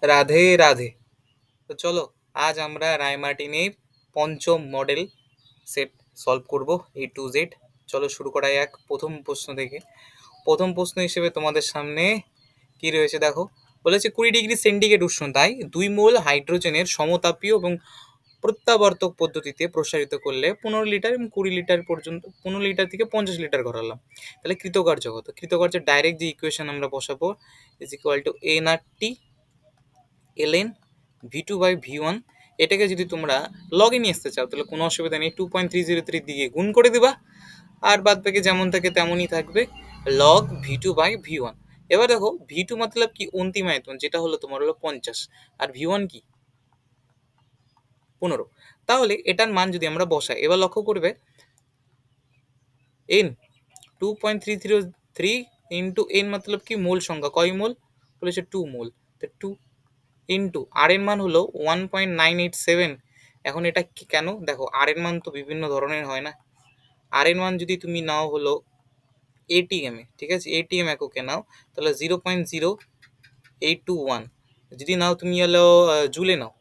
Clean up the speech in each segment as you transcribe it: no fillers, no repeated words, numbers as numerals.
রাধে রাধে। তো চলো, আজ আমরা রায়মার্টিনের পঞ্চম মডেল সেট সলভ করব, A to Z। চলো শুরু করা যাক প্রথম প্রশ্ন থেকে। প্রথম প্রশ্ন হিসেবে তোমাদের সামনে কি রয়েছে দেখো। বলেছে 20 ডিগ্রি সেন্টিগ্রেড উষ্ণতায় 2 মোল হাইড্রোজেনের সমতাপীয় এবং প্রত্যাবর্তক পদ্ধতিতে প্রসারিত করলে 15 লিটার এবং 20 লিটার পর্যন্ত, 15 লিটার থেকে 50 লিটার ঘটালাম, তাহলে কৃতকার্য কত? কৃতকার্যের ডাইরেক্ট যে ইকুয়েশন আমরা বসাবো, = NRT ln V2/V1। এটাকে যদি তোমরা লগে নিয়ে আসতে চাও তাহলে কোনো অসুবিধা নেই, 2.303 দিয়ে গুণ করে দিবা, আর বাদ বাকি যেমন থাকে তেমনই থাকবে, লগ V2/V1। এবার দেখো V2 মতলব কি, অন্তিম আয়তন, যেটা হলো তোমার হলো 50, আর V1 কি 15। তাহলে এটার মান যদি আমরা বসাই, এবার লক্ষ্য করবে n 2.303 ইন্টু n মতলব কি মোল সংখ্যা, কয় মোল বলেছে 2 মোল, তো 2 ইন্টু আর এর মান হলো 1.987। এখন এটা কেন দেখো, আর এর মান তো বিভিন্ন ধরনের হয় না। আর এর মান যদি তুমি নাও হলো এটিএম এ, ঠিক আছে, এটিএম এককে নাও তাহলে 0.0821। যদি নাও তুমি হলো জুলে নাও,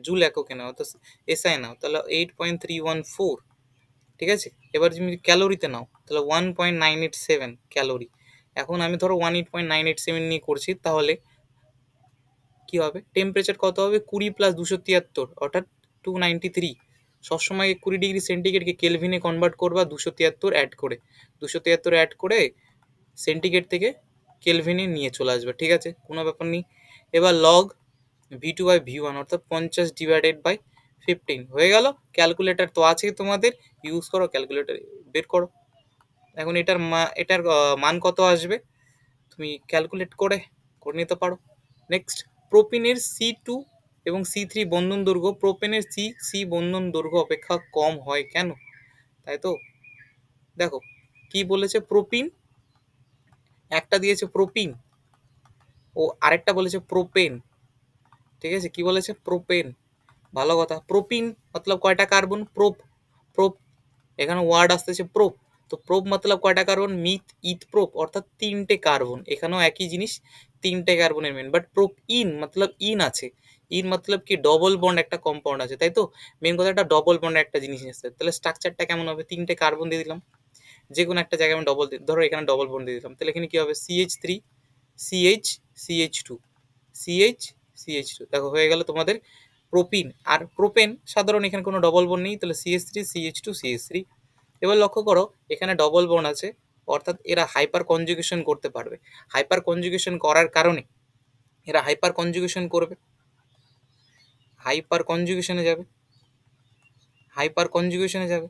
জুল এককে নাও, তো এসআই নাও তাহলে 8.314, ঠিক আছে। এবার তুমি ক্যালোরিতে নাও তাহলে 1.987 ক্যালোরি। এখন আমি ধরো 18.987 নিয়ে করছি, তাহলে কি হবে, টেম্পারেচার কত হবে, 20 + 273 অর্থাৎ 293। সবসময় 20 ডিগ্রি সেন্টিগ্রেডকে কেলভিনে কনভার্ট করবা 273 অ্যাড করে, 273 অ্যাড করে সেন্টিগ্রেড থেকে কেলভিনে নিয়ে চলে আসবে, ঠিক আছে, কোনো ব্যাপার নেই। এবার লগ V2/V1 অর্থাৎ 50/15 হয়ে গেল। ক্যালকুলেটর তো আছেই তোমাদের, ইউজ করো, ক্যালকুলেটর বের করো। এখন এটার মান কত আসবে তুমি ক্যালকুলেট করে নিতে পারো। নেক্সট, প্রোপিনের C2 এবং C3 বন্ধন দৈর্ঘ্য প্রোপেনের সি বন্ধন দৈর্ঘ্য অপেক্ষা কম হয় কেন? তাই তো, দেখো কি বলেছে, প্রোপিন একটা দিয়েছে প্রোপিন, ও আরেকটা বলেছে প্রোপেন, ঠিক আছে, কি বলেছে প্রোপেন, ভালো কথা। প্রোপিন মতলব কয়টা কার্বন, প্রোপ, প্রোপ এখানে ওয়ার্ড আসতেছে প্রোপ, তো প্রোপ মতলব কয়টা কার্বন, মিথ ইথ প্রোপ অর্থাৎ 3টে কার্বন, এখানেও একই জিনিস, 3টে কার্বনের মেন। বাট প্রোপ ইন মতলব ইন আছে, ইন মতলব কি ডবল বন্ড একটা কম্পাউন্ড আছে, তাই তো, মেন কথা একটা ডবল বন্ডের একটা জিনিস আসছে। তাহলে স্ট্রাকচারটা কেমন হবে, 3টে কার্বন দিয়ে দিলাম, যে কোনো একটা জায়গায় আমি ডবল, ধরো এখানে ডবল বন্ড দিয়ে দিলাম, তাহলে এখানে কি হবে, CH3 CH CH2 CH CH2, দেখো হয়ে গেল তোমাদের প্রোপিন। আর প্রোপেন সাধারণ, এখানে কোনো ডবল বন্ড নেই, তাহলে CH3 CH2 CH3। এবার লক্ষ্য করো এখানে ডবল বন্ড আছে, অর্থাৎ এরা হাইপার কনজুগেশন করতে পারবে। হাইপার কনজুগেশন করার কারণে এরা হাইপার কনজুগেশন করবে, হাইপার কনজুগেশনে যাবে, হাইপার কনজুগেশনে যাবে,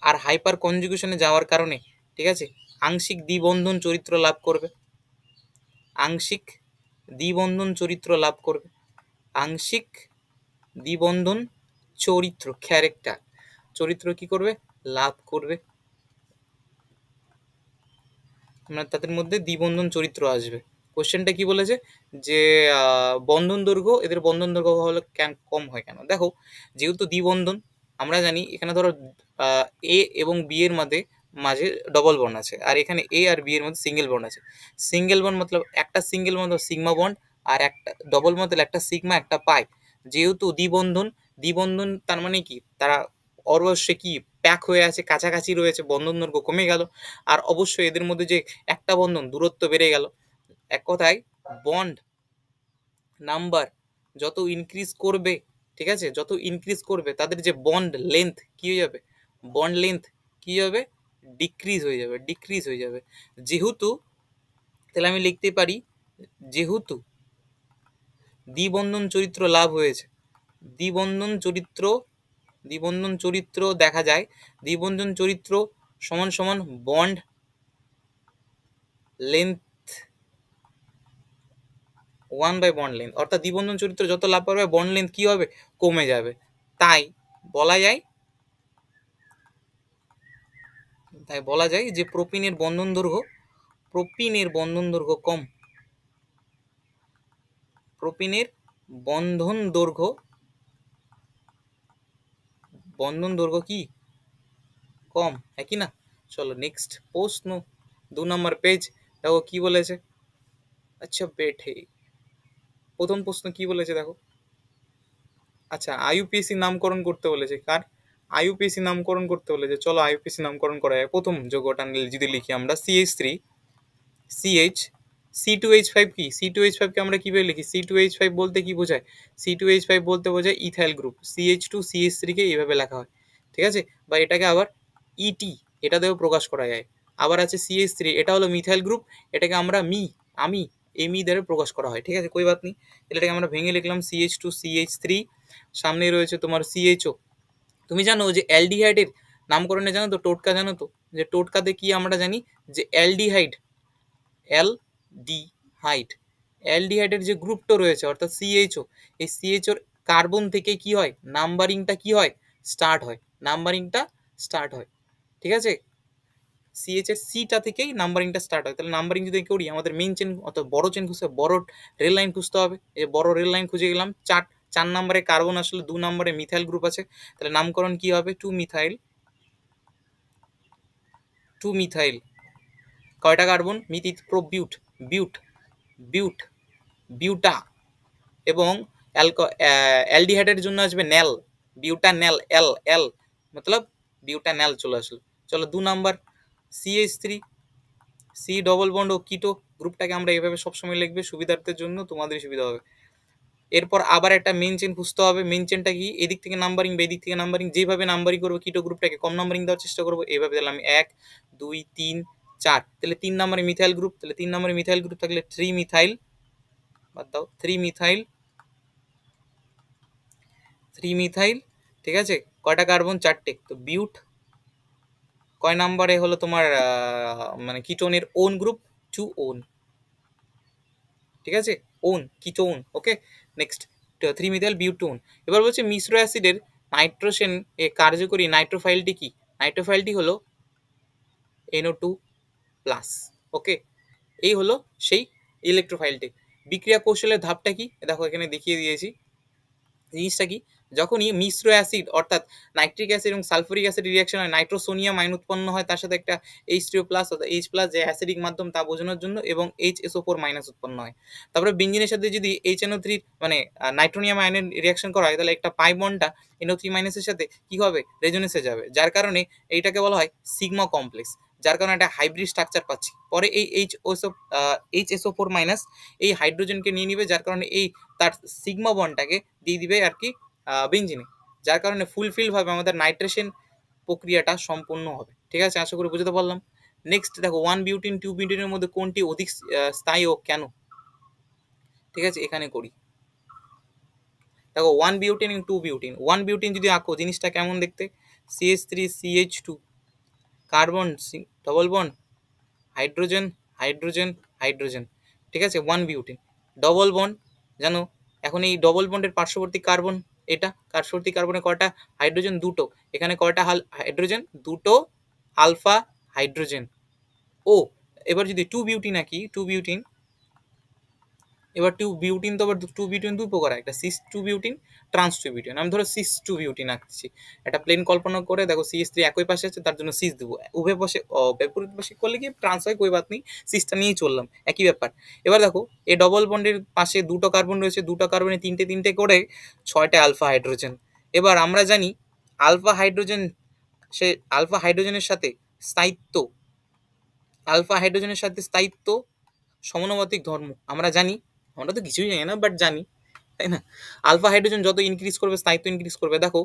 আর হাইপার কনজুগেশনে যাওয়ার কারণে, ঠিক আছে, আংশিক দ্বিবন্ধন চরিত্র লাভ করবে, আংশিক দ্বিবন্ধন চরিত্র লাভ করবে, আংশিক দ্বিবন্ধন চরিত্র, ক্যারেক্টার, চরিত্র কি করবে, লাভ করবে, মানে তাদের মধ্যে দ্বিবন্ধন চরিত্র আসবে। কোশ্চেনটা কি বলেছে যে বন্ধন দৈর্ঘ্য, এদের বন্ধন দৈর্ঘ্য হলো কম হয় কেন, দেখো যেহেতু দ্বিবন্ধন, আমরা জানি এখানে ধরো এ এবং বি এর মাঝে মাঝে ডবল বন্ড আছে, আর এখানে এ আর বি এর মধ্যে সিঙ্গেল বন্ড আছে। সিঙ্গেল বন্ড মতলব একটা সিঙ্গেল বন্ড সিগমা বন্ড, আর একটা ডবল মতলব একটা সিগমা একটা পাই। যেহেতু দ্বিবন্ধন, দ্বিবন্ধন তার মানে কি, তারা অবশ্যই কি প্যাক হয়ে আছে, কাছাকাছি রয়েছে, বন্ধন দৈর্ঘ্য কমে গেল, আর অবশ্যই এদের মধ্যে যে একটা বন্ধন দূরত্ব বেড়ে গেল। এক কথায় বন্ড নাম্বার যত ইনক্রিজ করবে, ঠিক আছে, যত ইনক্রিজ করবে তাদের যে বন্ড লেন্থ কি হয়ে যাবে, বন্ড লেন্থ কি হবে, ডিক্রিজ হয়ে যাবে, ডিক্রিজ হয়ে যাবে। যেহেতু, তাহলে আমি লিখতে পারি, যেহেতু দ্বিবন্ধন চরিত্র লাভ হয়েছে, দ্বিবন্ধন চরিত্র, দ্বিবন্ধন চরিত্র দেখা যায়, দ্বিবন্ধন চরিত্র সমান সমান বন্ড লেন্থ 1/বন্ড লেন্থ, অর্থাৎ দ্বিবন্ধন চরিত্র যত লাভ পাবে বন্ড লেন্থ কি হবে, কমে যাবে। তাই বলা যায়, তাই বলা যায় যে প্রোপিনের বন্ধন দৈর্ঘ্য, প্রোপিনের বন্ধন দৈর্ঘ্য কম, প্রোপিনের বন্ধন দৈর্ঘ্য, বন্ধন দৈর্ঘ্য কি কম, একই না। চলো নেক্সট প্রশ্ন, 2 নম্বর পেজ, দেখো কি বলেছে। আচ্ছা বেঠে, প্রথম প্রশ্ন কি বলেছে দেখো। আচ্ছা, আইইউপিএসি নামকরণ করতে বলেছে, কার? আইইউপিএসি নামকরণ করতে বলেছে। চলো আইইউপিএসি নামকরণ করা যায়। প্রথম যৌগটা যদি লিখি আমরা CH3 CH C2H5 কি? C2H5 কে আমরা কিভাবে লিখি? C2H5 বলতে কি বোঝায়? C2H5 বলতে বোঝায় ইথাইল গ্রুপ। CH2 CH3 কে এইভাবে লেখা হয়, ঠিক আছে? বা এটাকে আবার ইটি এটা দিয়েও প্রকাশ করা যায়। আবার আছে CH3, এটা হলো মিথাইল গ্রুপ, এটাকে আমরা আমি এমি দ্বারা প্রকাশ করা হয়, ঠিক আছে? কই বাত নেই। এটাকে আমরা ভেঙে লিখলাম CH2 CH3, সামনে রয়েছে তোমার CHO। তুমি জানো যে অ্যালডিহাইডের নামকরণে জানো তো, টোটকা জানো তো, যে টোটকাতে কি আমরা জানি যে অ্যালডিহাইড, অ্যালডিহাইড অ্যালডিহাইডের যে গ্রুপটা রয়েছে অর্থাৎ CHO, এই CHOর কার্বন থেকে কি হয়, নাম্বারিংটা কি হয়, স্টার্ট হয়, নাম্বারিংটা স্টার্ট হয়, ঠিক আছে? CH এর সিটা থেকেই নাম্বারিংটা স্টার্ট হয়। তাহলে নাম্বারিং যদি করি, আমাদের মেইন চেন অর্থাৎ বড় চেন খুঁজতে, বড় রেল লাইন খুঁজতে হবে। এই বড় রেল লাইন খুঁজে গেলাম, 4 নম্বরে কার্বন আসলে, 2 নম্বরে মিথাইল গ্রুপ আছে, তাহলে নামকরণ কি হবে, 2 মিথাইল। 2 মিথাইল, কয়টা কার্বন, মিথিত প্রোবিউট, বিউট বিউট বিউটা, এবং অ্যালডিহাইডের জন্য আসবে ন্যাল, বিউটান্যাল, এল এল মতলব বিউটান্যাল চলে আসলো। চলো 2 number CH3 C double bond ও কিটো গ্রুপটাকে আমরা এইভাবে সবসময় লিখবে সুবিধার্থের জন্য, তোমাদের সুবিধা হবে। এরপর আবার একটা মেন চেন খুঁজতে হবে। মেন চেনটা কি, এদিক থেকে নাম্বারিং বা এদিক থেকে নাম্বারিং, যেভাবে নাম্বারিং করবো কিটো গ্রুপটাকে কম নাম্বারিং দেওয়ার চেষ্টা করবো। এইভাবে দিলাম 1 2 3 4, তাহলে 3 নম্বরে মিথাইল গ্রুপ, তাহলে 3 নম্বরে মিথাইল গ্রুপ থাকলে 3 মিথাইল, বাদ দাও 3 মিথাইল, 3 মিথাইল, ঠিক আছে? কয়টা কার্বন, 4টে, তো বিউট। কয় নাম্বারে হলো তোমার মানে কিটোনের ওন গ্রুপ, 2 ওন, ঠিক আছে? One, ketone, okay. Next 3 methyl butanone. এবার বলছে মিশ্র অ্যাসিডের নাইট্রোজেন এ কার্যকরী নাইট্রোফাইলটি কি? নাইট্রোফাইলটি হলো NO2 প্লাস, ওকে। এই হলো সেই ইলেকট্রোফাইলটি। বিক্রিয়া কৌশলের ধাপটা কি দেখো, এখানে দেখিয়ে দিয়েছি। জিনিসটা কি, যখনই মিশ্র অ্যাসিড অর্থাৎ নাইট্রিক অ্যাসিড এবং সালফুরিক অ্যাসিড রিঅ্যাকশন হয়, নাইট্রোসোনিয়াম আয়ন উৎপন্ন হয়, তার সাথে একটা H2O প্লাস অর্থাৎ H প্লাস যে অ্যাসিডিক মাধ্যম তা বোঝানোর জন্য, এবং HSO4 মাইনাস উৎপন্ন হয়। তারপরে বেঞ্জিনের সাথে যদি HNO3 মানে নাইট্রোনিয়াম আয়নের রিঅ্যাকশন করা হয়, তাহলে একটা পাই বন্ডটা NO3 মাইনাসের সাথে কি হবে, রেজোনেন্সে যাবে, যার কারণে এইটাকে বলা হয় সিগমা কমপ্লেক্স, যার কারণে একটা হাইব্রিড স্ট্রাকচার পাচ্ছি। পরে এই HSO4 মাইনাস এই হাইড্রোজেনকে নিয়ে নিবে, যার কারণে এই তার সিগমা বন্ডটাকে দিয়ে দিবে আর কি বেঞ্জিনে, যার কারণে ফুলফিল ভাবে আমাদের নাইট্রেশন প্রক্রিয়াটা সম্পূর্ণ হবে, ঠিক আছে? আশা করি বুঝতে পারলাম। নেক্সট দেখো 1 বিউটিন 2 বিউটিনের মধ্যে কোনটি অধিক স্থায়ী ও কেন, ঠিক আছে? এখানে করি দেখো 1 বিউটিন এবং 2 বিউটিন। 1 বিউটিন যদি আঁকো জিনিসটা কেমন দেখতে, CH3 CH2 carbon double bond, hydrogen hydrogen hydrogen, ঠিক আছে? 1 বিউটিন ডবল বন্ড, জানো এখন এই ডবল বন্ডের পার্শ্ববর্তী কার্বন, এটা পার্শ্ববর্তী কার্বনে কয়টা হাইড্রোজেন, দুটো, এখানে কয়টা হাইড্রোজেন, দুটো আলফা হাইড্রোজেন। ও এবার যদি 2 বিউটিন আঁকি, 2 বিউটিন, এবার 2 বিউটিন তো আবার 2 বিউটিন দুই প্রকার, একটা সিস 2 বিউটিন, ট্রান্স 2 বিউটিন। আমি ধরো সিস 2 বিউটিন আঁকছি, একটা প্লেন কল্পনা করে দেখো CH3 একই পাশে আছে, তার জন্য সিস দেবো, উভয় পাশে বিপরীত পাশে করলে কি ট্রান্স হয়, কই বাত নেই, সিসটা নিয়েই চললাম, একই ব্যাপার। এবার দেখো এই ডবল বন্ডের পাশে দুটো কার্বন রয়েছে, দুটো কার্বনে তিনটে তিনটে করে 6টা আলফা হাইড্রোজেন। এবার আমরা জানি আলফা হাইড্রোজেন, সে আলফা হাইড্রোজেনের সাথে স্থায়িত্ব, আলফা হাইড্রোজেনের সাথে স্থায়িত্ব সমানুপাতিক ধর্ম আমরা জানি, আমরা তো কিছুই জানি না বাট জানি, তাই না? আলফা হাইড্রোজেন যত ইনক্রিজ করবে স্থায়িত্ব ইনক্রিজ করবে। দেখো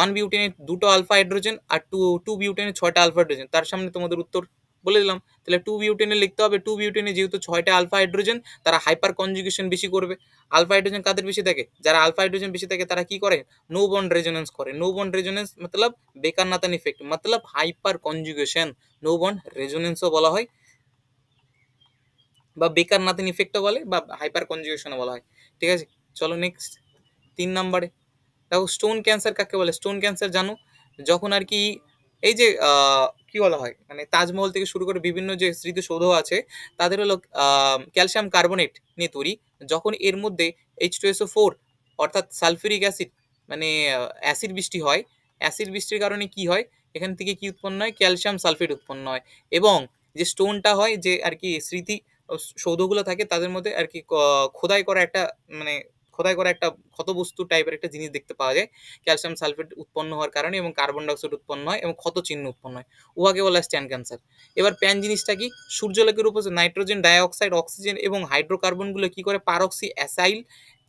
1 বিউটেনের দুটো আলফা হাইড্রোজেন আর 2 বিউটেনের 6টা আলফা হাইড্রোজেন, তার সামনে তোমাদের উত্তর বলে দিলাম। তাহলে 2 বিউটেনে লিখতে হবে, 2 বিউটেনে যেহেতু 6টা আলফা হাইড্রোজেন, তারা হাইপার কনজুগেশন বেশি করবে। আলফা হাইড্রোজেন কাদের বেশি থাকে, যারা আলফা হাইড্রোজেন বেশি থাকে তারা কি করে, নো বন্ড রেজোনেন্স করে। নো বন্ড রেজোনেন্স মতলব বেকার নাতান ইফেক্ট, মতলব হাইপার কনজুগেশন, নো বন্ড রেজোনেন্সও বলা হয়, বা বেকার নাথিং ইফেক্টও বলে, বা হাইপার কনজুগেশনও বলা হয়, ঠিক আছে? চলো নেক্সট 3 নম্বরে দেখো স্টোন ক্যান্সার কাকে বলে। স্টোন ক্যান্সার জানো, যখন আর কি এই যে কি বলা হয়, মানে তাজমহল থেকে শুরু করে বিভিন্ন যে স্মৃতিসৌধ আছে, তাদের হলো ক্যালসিয়াম কার্বনেট নিয়ে তৈরি, যখন এর মধ্যে H2SO4 অর্থাৎ সালফিউরিক অ্যাসিড মানে অ্যাসিড বৃষ্টি হয়, অ্যাসিড বৃষ্টির কারণে কি হয়, এখান থেকে কি উৎপন্ন হয়, ক্যালসিয়াম সালফেট উৎপন্ন হয়, এবং যে স্টোনটা হয়, যে আর কি স্মৃতি সৌধগুলো থাকে তাদের মধ্যে আর কি খোদাই করা একটা মানে খোদাই করা একটা ক্ষতবস্তু টাইপের একটা জিনিস দেখতে পাওয়া যায় ক্যালসিয়াম সালফেট উৎপন্ন হওয়ার কারণে এবং কার্বন ডাইঅক্সাইড উৎপন্ন হয় এবং ক্ষত চিহ্ন উৎপন্ন হয়, উহাকে বলা হয় স্ট্যান ক্যান্সার। এবার প্যান জিনিসটা কি, সূর্যালোকের উপর নাইট্রোজেন ডাইঅক্সাইড অক্সিজেন এবং হাইড্রোকার্বনগুলো কি করে পারক্সি অ্যাসাইল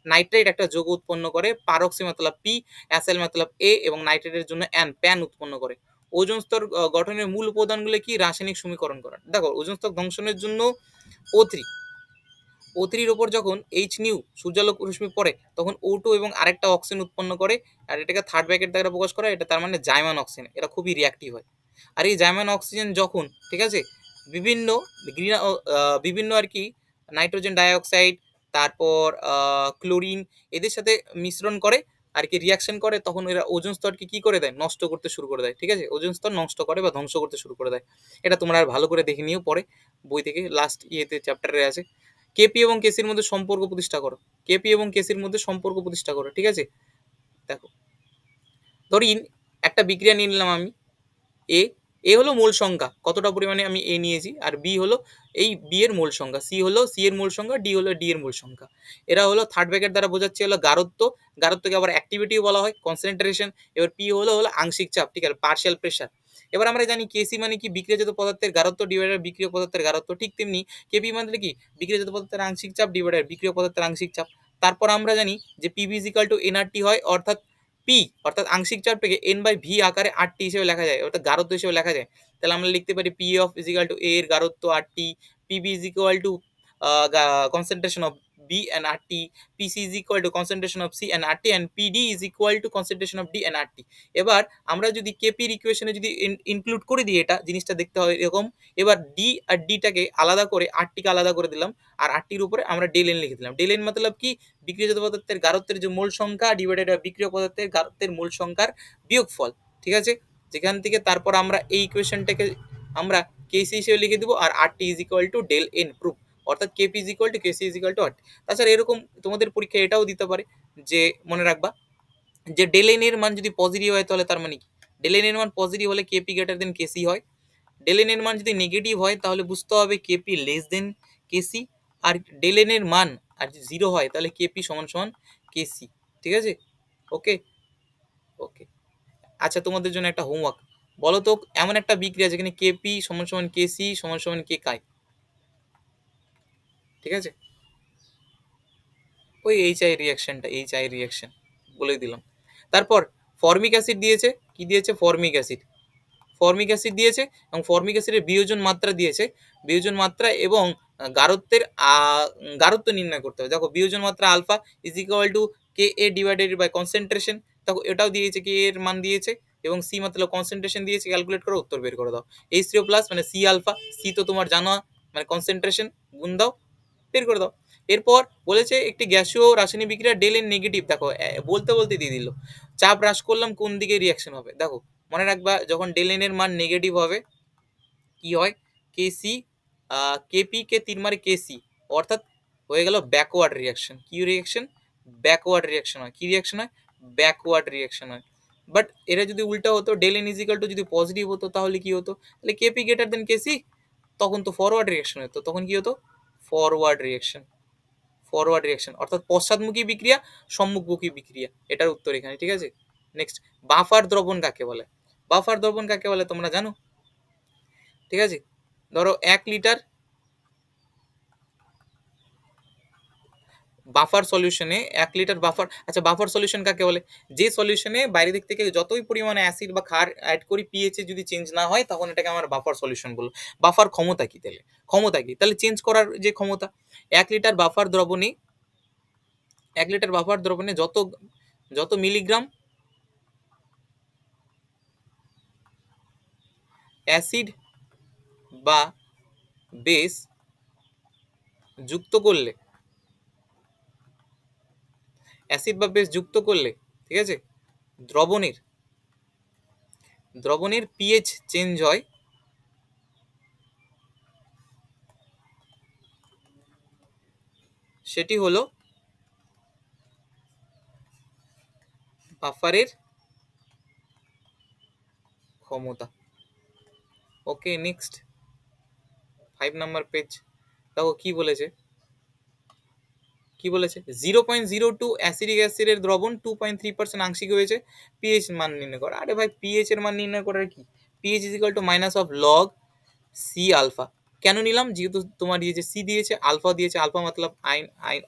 নাইট্রেট একটা যৌগ উৎপন্ন করে, পারক্সি মতলব পি, অ্যাসাইল মতলব এ এবং নাইট্রেটের জন্য অ্যান, প্যান উৎপন্ন করে। ওজোন স্তর গঠনের মূল উপাদানগুলো কি, রাসায়নিক সমীকরণ করা। দেখো ওজোন স্তর ধ্বংসনের জন্য O3, O3-র ওপর যখন H নিউ সূর্যালোক রশ্মি পড়ে তখন O2 এবং আরেকটা অক্সিজেন উৎপন্ন করে, আর এটাকে থার্ড ব্র্যাকেট দ্বারা প্রকাশ করা, এটা তার মানে জাইমান অক্সিজেন, এটা খুবই রিঅ্যাক্টিভ হয়। আর এই জাইমান অক্সিজেন যখন ঠিক আছে বিভিন্ন গ্রিন বিভিন্ন আর কি নাইট্রোজেন ডাইঅক্সাইড, তারপর ক্লোরিন এদের সাথে মিশ্রণ করে আর কি রিয়াকশন করে, তখন এরা ওজোন স্তরকে কি করে দেয়, নষ্ট করতে শুরু করে দেয়। ঠিক আছে, ওজোন স্তর নষ্ট করে বা ধ্বংস করতে শুরু করে দেয়। এটা তোমরা আর ভালো করে দেখে নিও পরে, বই থেকে লাস্ট ইয়েতে চ্যাপ্টারে আছে। কেপি এবং কেসির মধ্যে সম্পর্ক প্রতিষ্ঠা করো, কেপি এবং কেসির মধ্যে সম্পর্ক প্রতিষ্ঠা করো। ঠিক আছে, দেখো ধরিন একটা বিক্রিয়া নিয়ে নিলাম আমি এ, এ হলো মোল সংখ্যা কতটা পরিমাণে আমি এ নিয়েছি, আর বি হলো এই বি এর মোল সংখ্যা, সি হলো সি এর মোল সংখ্যা, ডি হলো ডি এর মোল সংখ্যা। এরা হলো থার্ড ব্র্যাকেট দ্বারা বোঝাচ্ছে হলো গারত্ব, গারত্বকে আবার অ্যাক্টিভিটিও বলা হয়, কনসেন্ট্রেশন। এবার পি হলো হলো আংশিক চাপ, ঠিক আছে, পার্শিয়াল প্রেশার। এবার আমরা জানি কেসি মানে কি, বিক্রিয়াজাত পদার্থের গারত্ব ডিভাইডার বিক্রিয় পদার্থের গারত্ব, ঠিক তেমনি কেপি মানে কি, বিক্রিয়াজাত পদার্থের আংশিক চাপ ডিভাইডার বিক্রিয় পদার্থের আংশিক চাপ। তারপর আমরা জানি যে পিভি ইজিক্যাল টু এনআরটি হয়, অর্থাৎ পি অর্থাৎ আংশিক চাপটাকে এন বাই ভি আকারে আরটি হিসেবে লেখা যায়, অর্থাৎ গারত্ব হিসেবে লেখা যায়। তাহলে আমরা লিখতে পারি পি অফ ইজিক্যাল টু এ এর গারত্ব RT, PB is equal to concentration of B and RT, PC is equal to concentration of C and RT, and PD is equal to concentration of D and RT. এবার আমরা যদি কেপির ইকুয়েশনে যদি include করে দিই, এটা জিনিসটা দেখতে হয় এরকম। এবার ডি আর ডিটাকে আলাদা করে আরটিকে আলাদা করে দিলাম, আর আরটির উপরে আমরা ডেল এন লিখে দিলাম। ডেল এন মতলব কি, বিক্রিয়জাত পদার্থের গারত্বের যে মূল সংখ্যা ডিভাইডেড বাই বিক্রিয় পদার্থের গারত্বের মূল সংখ্যার বিয়োগফল। ঠিক আছে, যেখান থেকে তারপর আমরা এই ইকুয়েশনটাকে আমরা কেসি হিসেবে লিখে দিব, আর RT is equal to del N প্রুফ, অর্থাৎ KP is equal to KC is equal to RT. তাছাড়া এরকম তোমাদের পরীক্ষা এটাও দিতে পারে যে মনে রাখবা যে ডেল এন এর মান যদি পজিটিভ হয় তাহলে তার মানে কি, ডেল এন এর মান পজিটিভ হলে কেপি গ্রেটার দেন কেসি হয়। ডেল এন এর মান যদি নেগেটিভ হয় তাহলে বুঝতে হবে কেপি লেস দেন কেসি, আর ডেল এন এর মান আর যদি জিরো হয় তাহলে কেপি সমান সমান কেসি। ঠিক আছে, ওকে ওকে। আচ্ছা তোমাদের জন্য একটা হোমওয়ার্ক, বলো তো এমন একটা বিক্রিয়া যেখানে কেপি সমান সমান কেসি সমান সমান কে কাই। ঠিক আছে, ওই এইচআই রিয়াকশনটা, এইচআই রিয়াকশন বলে দিলাম। তারপর ফর্মিক অ্যাসিড দিয়েছে, কি দিয়েছে, ফর্মিক অ্যাসিড, ফর্মিক অ্যাসিড দিয়েছে এবং ফর্মিক অ্যাসিডের বিয়োজন মাত্রা দিয়েছে, বিয়োজন মাত্রা এবং গারত্বের গারত্ব নির্ণয় করতে হবে। দেখো বিয়োজন মাত্রা alpha is equal to K a divided by concentration, দেখো এটাও দিয়েছে, কে এর মান দিয়েছে এবং সি মতলব কনসেন্ট্রেশন দিয়েছে, ক্যালকুলেট করে উত্তর বের করে দাও। H3O প্লাস মানে সি আলফা, সি তো তোমার জানো মানে কনসেন্ট্রেশন, গুণ দাও বের করে দাও। এরপর বলেছে একটি গ্যাসীয় রাসায়নিক বিক্রিয়া ডেল এন নেগেটিভ, দেখো বলতে বলতে দিয়ে দিল, চাপ হ্রাস করলাম কোন দিকে রিয়াকশন হবে। দেখো মনে রাখবা যখন ডেল এন এর মান নেগেটিভ হবে কি হয়, কেসি কেপি কে 3 মারে কেসি, অর্থাৎ হয়ে গেল ব্যাকওয়ার্ড রিয়াকশন। কি রিয়াকশন, ব্যাকওয়ার্ড রিয়াকশন হয়। কি রিয়াকশন হয়, ব্যাকওয়ার্ড রিয়াকশন হয়। বাট এরা যদি উল্টা হতো, ডেল এন ইজিক্যাল টু যদি পজিটিভ হতো তাহলে কি হতো, তাহলে কেপি গ্রেটার দেন কেসি, তখন তো ফরওয়ার্ড রিয়াকশন হতো, তখন কি হতো, ফরওয়ার্ড রিয়াকশন, ফরওয়ার্ড রিয়াকশন অর্থাৎ পশ্চাৎমুখী বিক্রিয়া সম্মুখমুখী বিক্রিয়া, এটার উত্তর এখানে। ঠিক আছে, নেক্সট বাফার দ্রবণ কাকে বলে, বাফার দ্রবণ কাকে বলে তোমরা জানো। ঠিক আছে, ধরো 1 লিটার বাফার সলিউশনে 1 লিটার বাফার, আচ্ছা বাফার সলিউশন কাকে বলে, যে সলিউশনে বাইরে দিক থেকে যতই পরিমাণে অ্যাসিড বা ক্ষার অ্যাড করি পিএইচ যদি চেঞ্জ না হয় তখন এটাকে আমরা বাফার সলিউশন বলবো। বাফার ক্ষমতা কি, তাহলে ক্ষমতা কি, তাহলে চেঞ্জ করার যে ক্ষমতা। 1 লিটার বাফার দ্রবণে 1 লিটার বাফার দ্রবণে যত যত মিলিগ্রাম অ্যাসিড বা বেস যুক্ত করলে, অ্যাসিড বা বেস যুক্ত করলে ঠিক আছে দ্রবণের দ্রবণের পিএইচ চেঞ্জ হয়, সেটি হলো বাফারের ক্ষমতা। ওকে নেক্সট 5 নাম্বার পেজ, দেখো কি বলেছে, 0.02 অ্যাসিডিক অ্যাসিডের দ্রবণ 2.3% আংশিক হয়েছে, পিএইচ মান নির্ণয় করা। আরে ভাই পিএইচ এর মান নির্ণয় করার কি, pH is equal to minus of log C alpha. কেন নিলাম, যেহেতু তোমার দিয়েছে সি দিয়েছে, আলফা দিয়েছে, আলফা মতলব আইন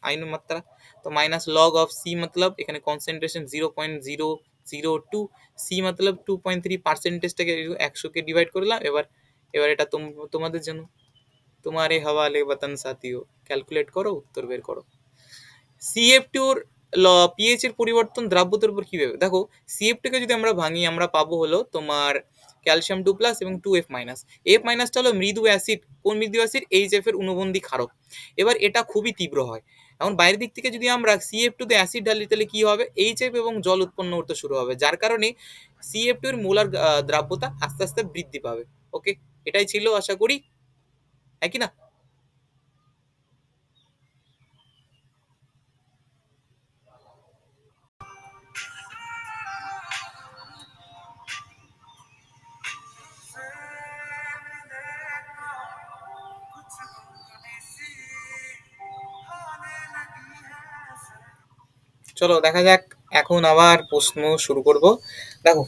আইন মাত্রা, তো মাইনাস লগ অফ সি মতলব এখানে কনসেন্ট্রেশন 0.002, সি মতলব 2.3%টাকে 100কে ডিভাইড করলাম। এবার এটা তোমাদের জন্য, তোমারে হওয়ালে বতন সাথীও, ক্যালকুলেট করো, উত্তর বের করো। CF2 পিএইচ এর পরিবর্তন দ্রাব্যতার উপর কিভাবে, দেখো CF2 কে যদি আমরা ভাঙি আমরা পাবো হলো তোমার ক্যালসিয়াম 2+ এবং 2F-। F- হলো মৃদু অ্যাসিড, কোন মৃদু অ্যাসিড, এইচএফ এর অনুবন্ধী ক্ষারক। এবার এটা খুবই তীব্র হয়। এখন বাইরের দিক থেকে যদি আমরা CF2 তে অ্যাসিড ঢালি তাহলে কি হবে, এইচএফ এবং জল উৎপন্ন হতে শুরু হবে, যার কারণে CF2 এর মোলার দ্রাব্যতা আস্তে আস্তে বৃদ্ধি পাবে। ওকে, এটাই ছিল আশা করি, একই না? চলো দেখা যাক, এখন আবার প্রশ্ন শুরু করব। দেখো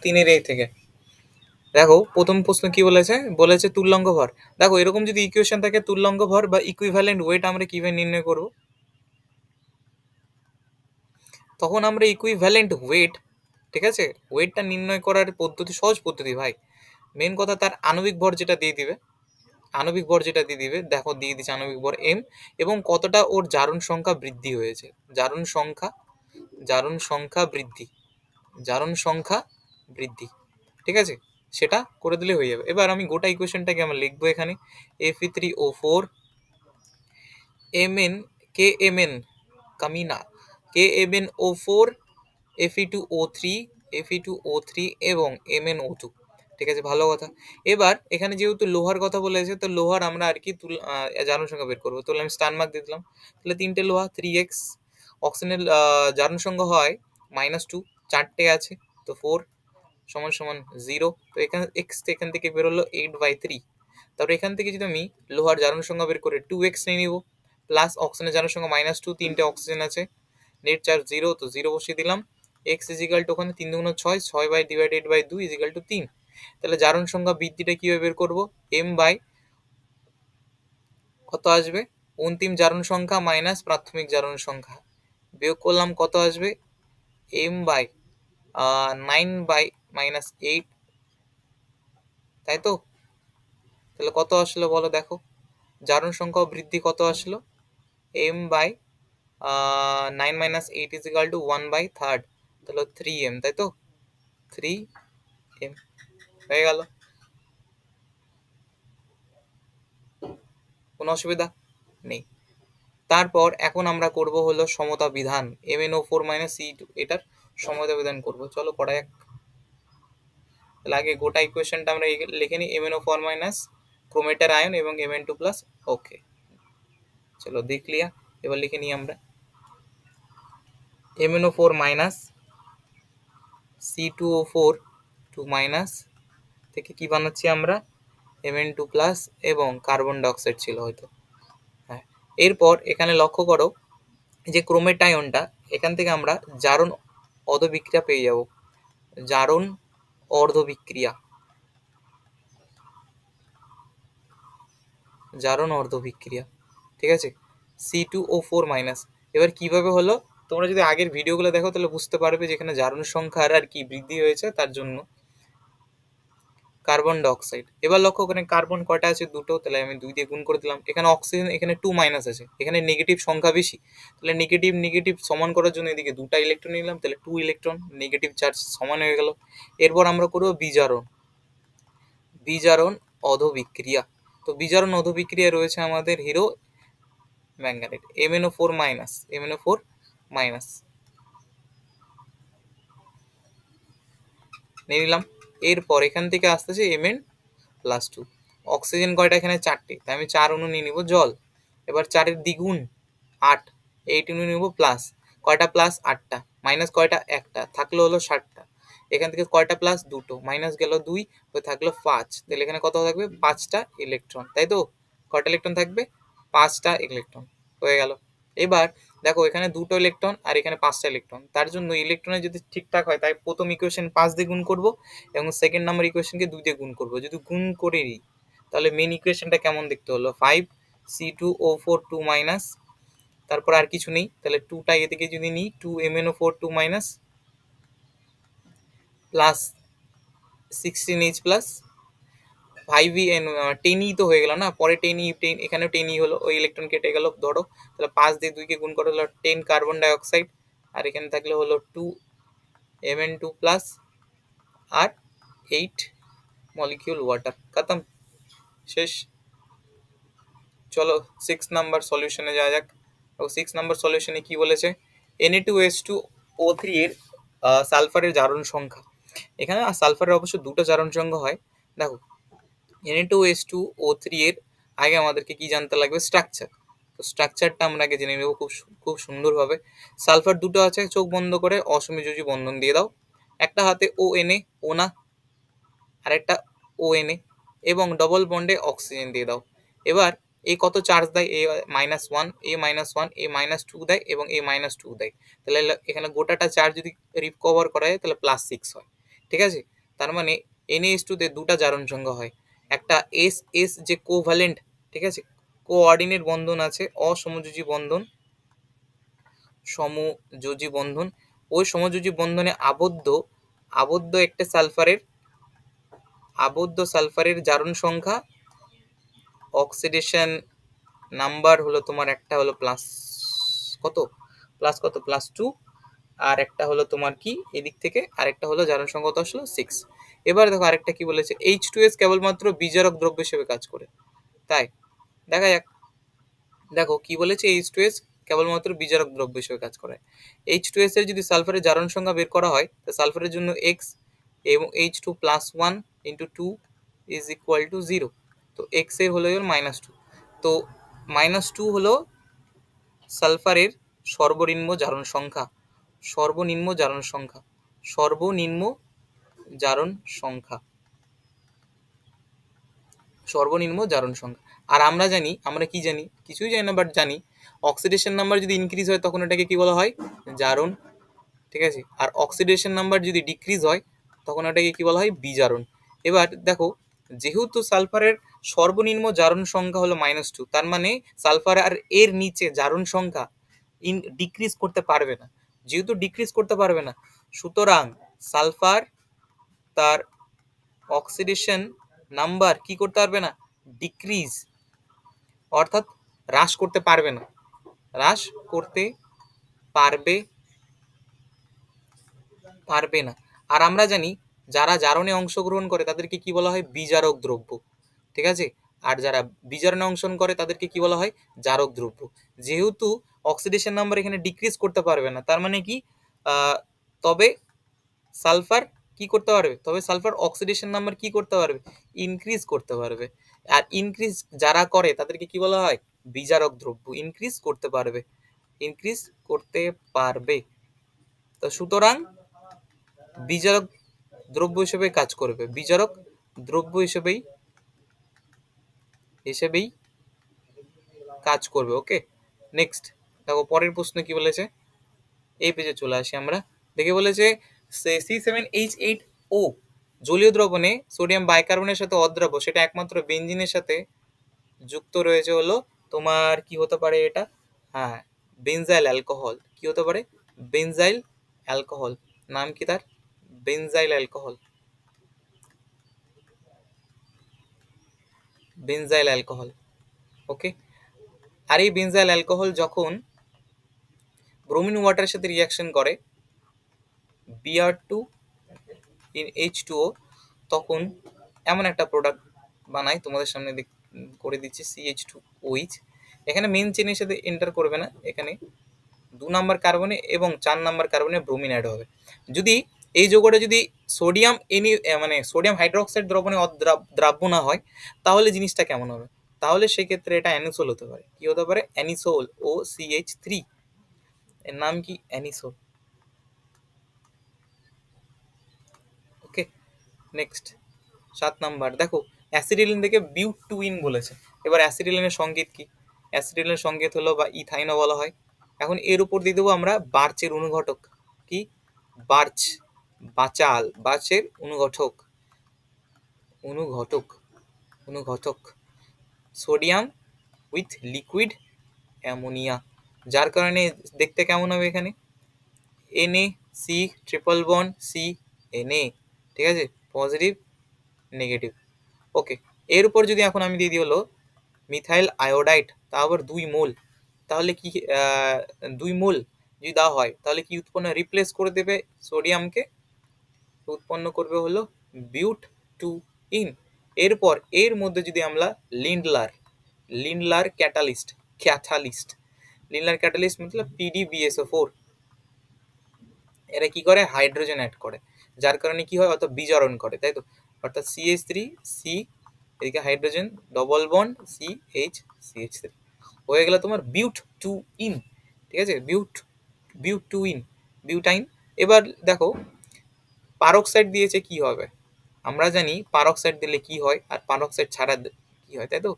3-এর এই থেকে, দেখো প্রথম প্রশ্ন কি বলেছে, বলেছে তুল্যাঙ্ক ভর। দেখো এরকম যদি ইকুয়েশন থাকে তুল্যাঙ্ক ভর বা ইকুইভ্যালেন্ট ওয়েট আমরা কিভাবে নির্ণয় করব, তখন আমরা ইকুইভ্যালেন্ট ওয়েট, ঠিক আছে, ওয়েটটা নির্ণয় করার পদ্ধতি সহজ পদ্ধতি ভাই। মেন কথা তার আণবিক ভর যেটা দিয়ে দিবে, আণবিক ভর যেটা দিয়ে দিবে, দেখো দিয়ে দিচ্ছে আণবিক ভর এম, এবং কতটা ওর জারণ সংখ্যা বৃদ্ধি হয়েছে, জারণ সংখ্যা, জারণ সংখ্যা বৃদ্ধি, জারণ সংখ্যা বৃদ্ধি, ঠিক আছে, সেটা করে দিলে হয়ে যাবে। এবার আমি গোটা ইকুয়েশনটাকে আমরা লিখবো এখানে, Fe3O4 Mn Kmn কামিনা KMnO4 Fe2O3 Fe2O3 এবং MnO2, ঠিক আছে, ভালো কথা। এবার এখানে যেহেতু লোহার কথা বলেছে, তো লোহার আমরা আর কি জারণ সংখ্যা বের করবো, তাহলে আমি স্টার মার্ক দিয়ে দিলাম। তাহলে 3টে লোহা 3x, অক্সিজেনের জারণ সংখ্যা হয় -2, 4টে আছে, তো 4 সমান সমান 0, তো এখানে এক্স এখান থেকে বেরোলো 8/3। তারপর এখান থেকে যদি আমি লোহার জারণ সংখ্যা বের করে 2x নিয়ে নিব, প্লাস অক্সিজেনের জারণ সংখ্যা -2, 3টে অক্সিজেন আছে, নেট চার্জ 0, তো 0 বসিয়ে দিলাম। এক্স ইজিক্যাল টু ওখানে 3 দুগুণ 6, 6/2 ইজিক্যাল টু 3। তাহলে জারণ সংখ্যা বৃদ্ধিটা কিভাবে বের করব, m বাই কত আসবে, অন্তিম জারণ সংখ্যা মাইনাস প্রাথমিক জারণ সংখ্যা, বিয়োগ করলাম কত আসবে, m বাই 9/-8, তাই তো? তাহলে কত আসলো বলো, দেখো জারণ সংখ্যা বৃদ্ধি কত আসলো, m বাই 9 - 8 ইজিক্যাল টু 1/3, তাহলে 3m, তাই তো, 3m হয়ে গেল, কোনো অসুবিধা নেই। তারপর এখন আমরা করব হলো সমতা বিধান, MnO4 - C2, এটার সমতা বিধান করব, চলো করা যাক। তাহলে আগে গোটা ইকুয়েশনটা আমরা লিখে নিই, MnO4 ক্রোমেটার আয়ন এবং Mn2+, ওকে চলো দেখ লিয়া। এবার লিখে নিই আমরা MnO4 C2O4 2- থেকে কি বানাচ্ছি আমরা, Mn2+ এবং কার্বন ডাইঅক্সাইড ছিল হয়তো, হ্যাঁ। এরপর এখানে লক্ষ্য করো যে ক্রোমেট আয়নটা, এখান থেকে আমরা জারণ অর্ধবিক্রিয়া পেয়ে যাব, জারণ অর্ধবিক্রিয়া, জারণ অর্ধবিক্রিয়া, ঠিক আছে, C2O4-। এবার কিভাবে হলো, তোমরা যদি আগের ভিডিওগুলো দেখো তাহলে বুঝতে পারবে যে এখানে জারণ সংখ্যার আর কি বৃদ্ধি হয়েছে, তার জন্য কার্বন ডাইঅক্সাইড। এবার লক্ষ্য করেন কার্বন কয়টা আছে, দুটো, তাহলে আমি 2 দিয়ে গুণ করে দিলাম। এখানে অক্সিজেন, এখানে 2- আছে, এখানে নেগেটিভ সংখ্যা বেশি, তাহলে নেগেটিভ নেগেটিভ সমান করার জন্য এদিকে 2টা ইলেকট্রন নিলাম, তাহলে 2 ইলেকট্রন, নেগেটিভ চার্জ সমান হয়ে গেল। এরপর আমরা করবো বিজারণ, বিজারণ অধবিক্রিয়া। তো বিজারণ অধবিক্রিয়া রয়েছে আমাদের হিরো ম্যাঙ্গানেট, MnO4-, MnO4- নিয়ে নিলাম। এরপর এখান থেকে আসতেছে Mn+2, অক্সিজেন কয়টা, এখানে 4টে, তাই আমি 4 অণু নিয়ে নিব জল। এবার 4-এর দ্বিগুণ 8, 8 অণু নিব প্লাস, কয়টা প্লাস 8টা, মাইনাস কয়টা, একটা, থাকলো হলো 7টা। এখান থেকে কয়টা প্লাস, দুটো, মাইনাস গেল 2, হয়ে থাকলো 5, তাহলে এখানে কত থাকবে, 5টা ইলেকট্রন, তাই তো, কয়টা ইলেকট্রন থাকবে, 5টা ইলেকট্রন হয়ে গেল। এবার দেখো এখানে 2টো ইলেকট্রন আর এখানে 5টা ইলেকট্রন, তার জন্য ইলেকট্রনের যদি ঠিকঠাক হয় তাই প্রথম ইকুয়েশন 5 দিয়ে গুণ করব এবং সেকেন্ড নাম্বার ইকুয়েশনকে 2 দিয়ে গুণ করব। যদি গুণ করে নিই তাহলে মেন ইকুয়েশনটা কেমন দেখতে হলো, 5C2O4 2 মাইনাস, তারপর আর কিছু নেই, তাহলে 2টা এদিকে যদি নিই 2MnO4 2 minus plus 16H plus 5En 10E তো হয়ে গেল না, পরে 10E 10 এখানেও 10E হলো, ওই ইলেকট্রন কেটে গেল ধরো, তাহলে 5 দিয়ে 2কে গুণ করে হলো 10 কার্বন ডাইঅক্সাইড, আর এখানে থাকলে হলো 2Mn2 প্লাস আর 8 মলিকিউল ওয়াটার। খতম, শেষ। চলো 6 নাম্বার সলিউশনে যাওয়া যাক। ও 6 নাম্বার সলিউশনে কি বলেছে, Na2H2O3 এর সালফারের জারণ সংখ্যা। এখানে সালফারের অবশ্য দুটো জারণ সংখ্যা হয়। দেখো Na2H2O3 এর আগে আমাদেরকে কি জানতে লাগবে, স্ট্রাকচার। তো স্ট্রাকচারটা আমরা আগে জেনে নেব খুব সুন্দরভাবে। সালফার দুটো আছে, চোখ বন্ধ করে অসমযোজী বন্ধন দিয়ে দাও। একটা হাতে ONA, ও না, আরেকটা ONA এবং ডবল বন্ডে অক্সিজেন দিয়ে দাও। এবার এই কত চার্জ দেয়, A-1, A-1, A-2 দেয় এবং A-2 দেয়। তাহলে এখানে গোটাটা চার্জ যদি রিকভার করা যায় তাহলে +6 হয়, ঠিক আছে। তার মানে Na2 তে দুটা জারণ সংখ্যা হয়, একটা SS যে কোভ্যালেন্ট, ঠিক আছে, কোঅর্ডিনেট বন্ধন আছে, অসমযোজী বন্ধন, সমযোজী বন্ধন, ওই সমযোজী বন্ধনে আবদ্ধ একটা সালফারের জারণ সংখ্যা, অক্সিডেশন নাম্বার হলো তোমার, একটা হলো +2, আর একটা হলো তোমার কি এদিক থেকে, আরেকটা হলো জারণ সংখ্যা কত আসলো 6। এবার দেখো আরেকটা কি বলেছে, H2S কেবলমাত্র বিজারক দ্রব্য হিসেবে কাজ করে, তাই দেখা যাক। দেখো কি বলেছে, H2S কেবলমাত্র বিজারক দ্রব্য হিসেবে কাজ করে। H2S এর যদি সালফারের জারণ সংখ্যা বের করা হয়, তো সালফারের জন্য X এবং H2 +1 × 2 = 0। তো X এর হলো -2, তো -2 হলো সালফারের সর্বনিম্ন জারণ সংখ্যা, সর্বনিম্ন জারণ সংখ্যা, সর্বনিম্ন জারণ সংখ্যা, সর্বনিম্ন জারণ সংখ্যা। আর আমরা জানি, আমরা কি জানি, কিছুই জানি না, বাট জানি অক্সিডেশন নাম্বার যদি ইনক্রিজ হয় তখন এটাকে কি বলা হয়, জারণ, ঠিক আছে। আর অক্সিডেশন নাম্বার যদি ডিক্রিজ হয় তখন এটাকে কি বলা হয়, বিজারণ। এবার দেখো যেহেতু সালফারের সর্বনিম্ন জারণ সংখ্যা হলো -2, তার মানে সালফার আর এর নিচে জারণ সংখ্যা ডিক্রিজ করতে পারবে না। যেহেতু ডিক্রিজ করতে পারবে না, সুতরাং সালফার তার অক্সিডেশন নাম্বার কি করতে পারবে না, ডিক্রিজ, অর্থাৎ হ্রাস করতে পারবে না, হ্রাস করতে পারবে না। আর আমরা জানি যারা জারণে অংশগ্রহণ করে তাদেরকে কি বলা হয়, বিজারক দ্রব্য, ঠিক আছে। আর যারা বিজারণে অংশগ্রহণ করে তাদেরকে কি বলা হয়, জারক দ্রব্য। যেহেতু অক্সিডেশন নাম্বার এখানে ডিক্রিজ করতে পারবে না, তার মানে কি, তবে সালফার কি করতে পারবে, তবে সালফার অক্সিডেশন নাম্বার কি করতে পারবে, ইনক্রিজ করতে পারবে। আর ইনক্রিজ যারা করে তাদেরকে কি বলা হয়, বিজারক দ্রব্য, ইনক্রিজ করতে পারবে, ইনক্রিজ করতে পারবে। তো সুতরাং বিজারক দ্রব্য হিসেবে কাজ করবে, বিজারক দ্রব্য হিসেবেই কাজ করবে। ওকে, নেক্সট দেখো পরের প্রশ্ন কি বলেছে, এই পেজে চলে আসি আমরা। দেখে বলেছে C7H8O জলীয় দ্রবণে সোডিয়াম বাইকার্বনের সাথে অদ্রাব্য, সেটা একমাত্র বেনজিনের সাথে যুক্ত রয়েছে হলো তোমার কি হতে পারে এটা, হ্যাঁ বেনজাইল অ্যালকোহল। কি হতে পারে, বেনজাইল অ্যালকোহল, নাম কি তার, বেনজাইল অ্যালকোহল, বেনজাইল অ্যালকোহল। ওকে, আর এই বেনজাইল অ্যালকোহল যখন ব্রোমিন ওয়াটারের সাথে রিয়াকশন করে Br2 in H2O, তখন এমন একটা প্রোডাক্ট বানাই, তোমাদের সামনে করে দিচ্ছি, CH2OH। এখানে মেন চেনের সাথে এন্টার করবে না, এখানে 2 নাম্বার কার্বনে এবং 4 নাম্বার কার্বনে ব্রোমিন অ্যাড হবে। যদি এই যৌগটা যদি সোডিয়াম মানে সোডিয়াম হাইড্রোক্সাইড দ্রবণে দ্রাব্য না হয় তাহলে জিনিসটা কেমন হবে, তাহলে সেক্ষেত্রে এটা অ্যানিসোল হতে পারে। কি হতে পারে, অ্যানিসোল, OCH3, এর নাম কি, অ্যানিসোল। ওকে, নেক্সট 7 নাম্বার দেখো, অ্যাসিডিলিন থেকে বিউটুইন বলেছে। এবার অ্যাসিডিলিনের সংকেত কি, অ্যাসিটিলের সংকেত হলো বা ইথাইনও বলা হয়। এখন এর উপর দিয়ে দেবো আমরা বার্চের অনুঘটক, কি বার্চ, বার্চের অনুঘটক, অনুঘটক অনুঘটক সোডিয়াম উইথ লিকুইড অ্যামোনিয়া, যার কারণে দেখতে কেমন হবে এখানে Na C triple bond C Na, ঠিক আছে, পজিটিভ নেগেটিভ। ওকে, এর উপর যদি এখন আমি দিয়ে দিই হলো মিথাইল আয়োডাইড, তা আবার 2 মোল, তাহলে কি 2 মোল যদি দেওয়া হয় তাহলে কি উৎপন্ন, রিপ্লেস করে দেবে সোডিয়ামকে, উৎপন্ন করবে হলো বিউট 2 ইন। এরপর এর মধ্যে যদি আমরা লিন্ডলার লিন্ডলার ক্যাটালিস্ট ক্যাটালিস্ট লিন্ডলার ক্যাটালিস্ট মতলব PdBSO4, এরা কি করে হাইড্রোজেন অ্যাড করে, যার কারণে কি হয় অর্থাৎ বিজারণ করে, তাই তো, অর্থাৎ CH3 এদিকে হাইড্রোজেন ডবল বন্ড CH3 হয়ে গেল তোমার বিউট 2 ইন, ঠিক আছে, বিউট 2 ইন বিউটাইন। এবার দেখো পারক্সাইড দিয়েছে কি হবে, আমরা জানি পারক্সাইড দিলে কি হয় আর পারক্সাইড ছাড়া কি হয়, তাই তো।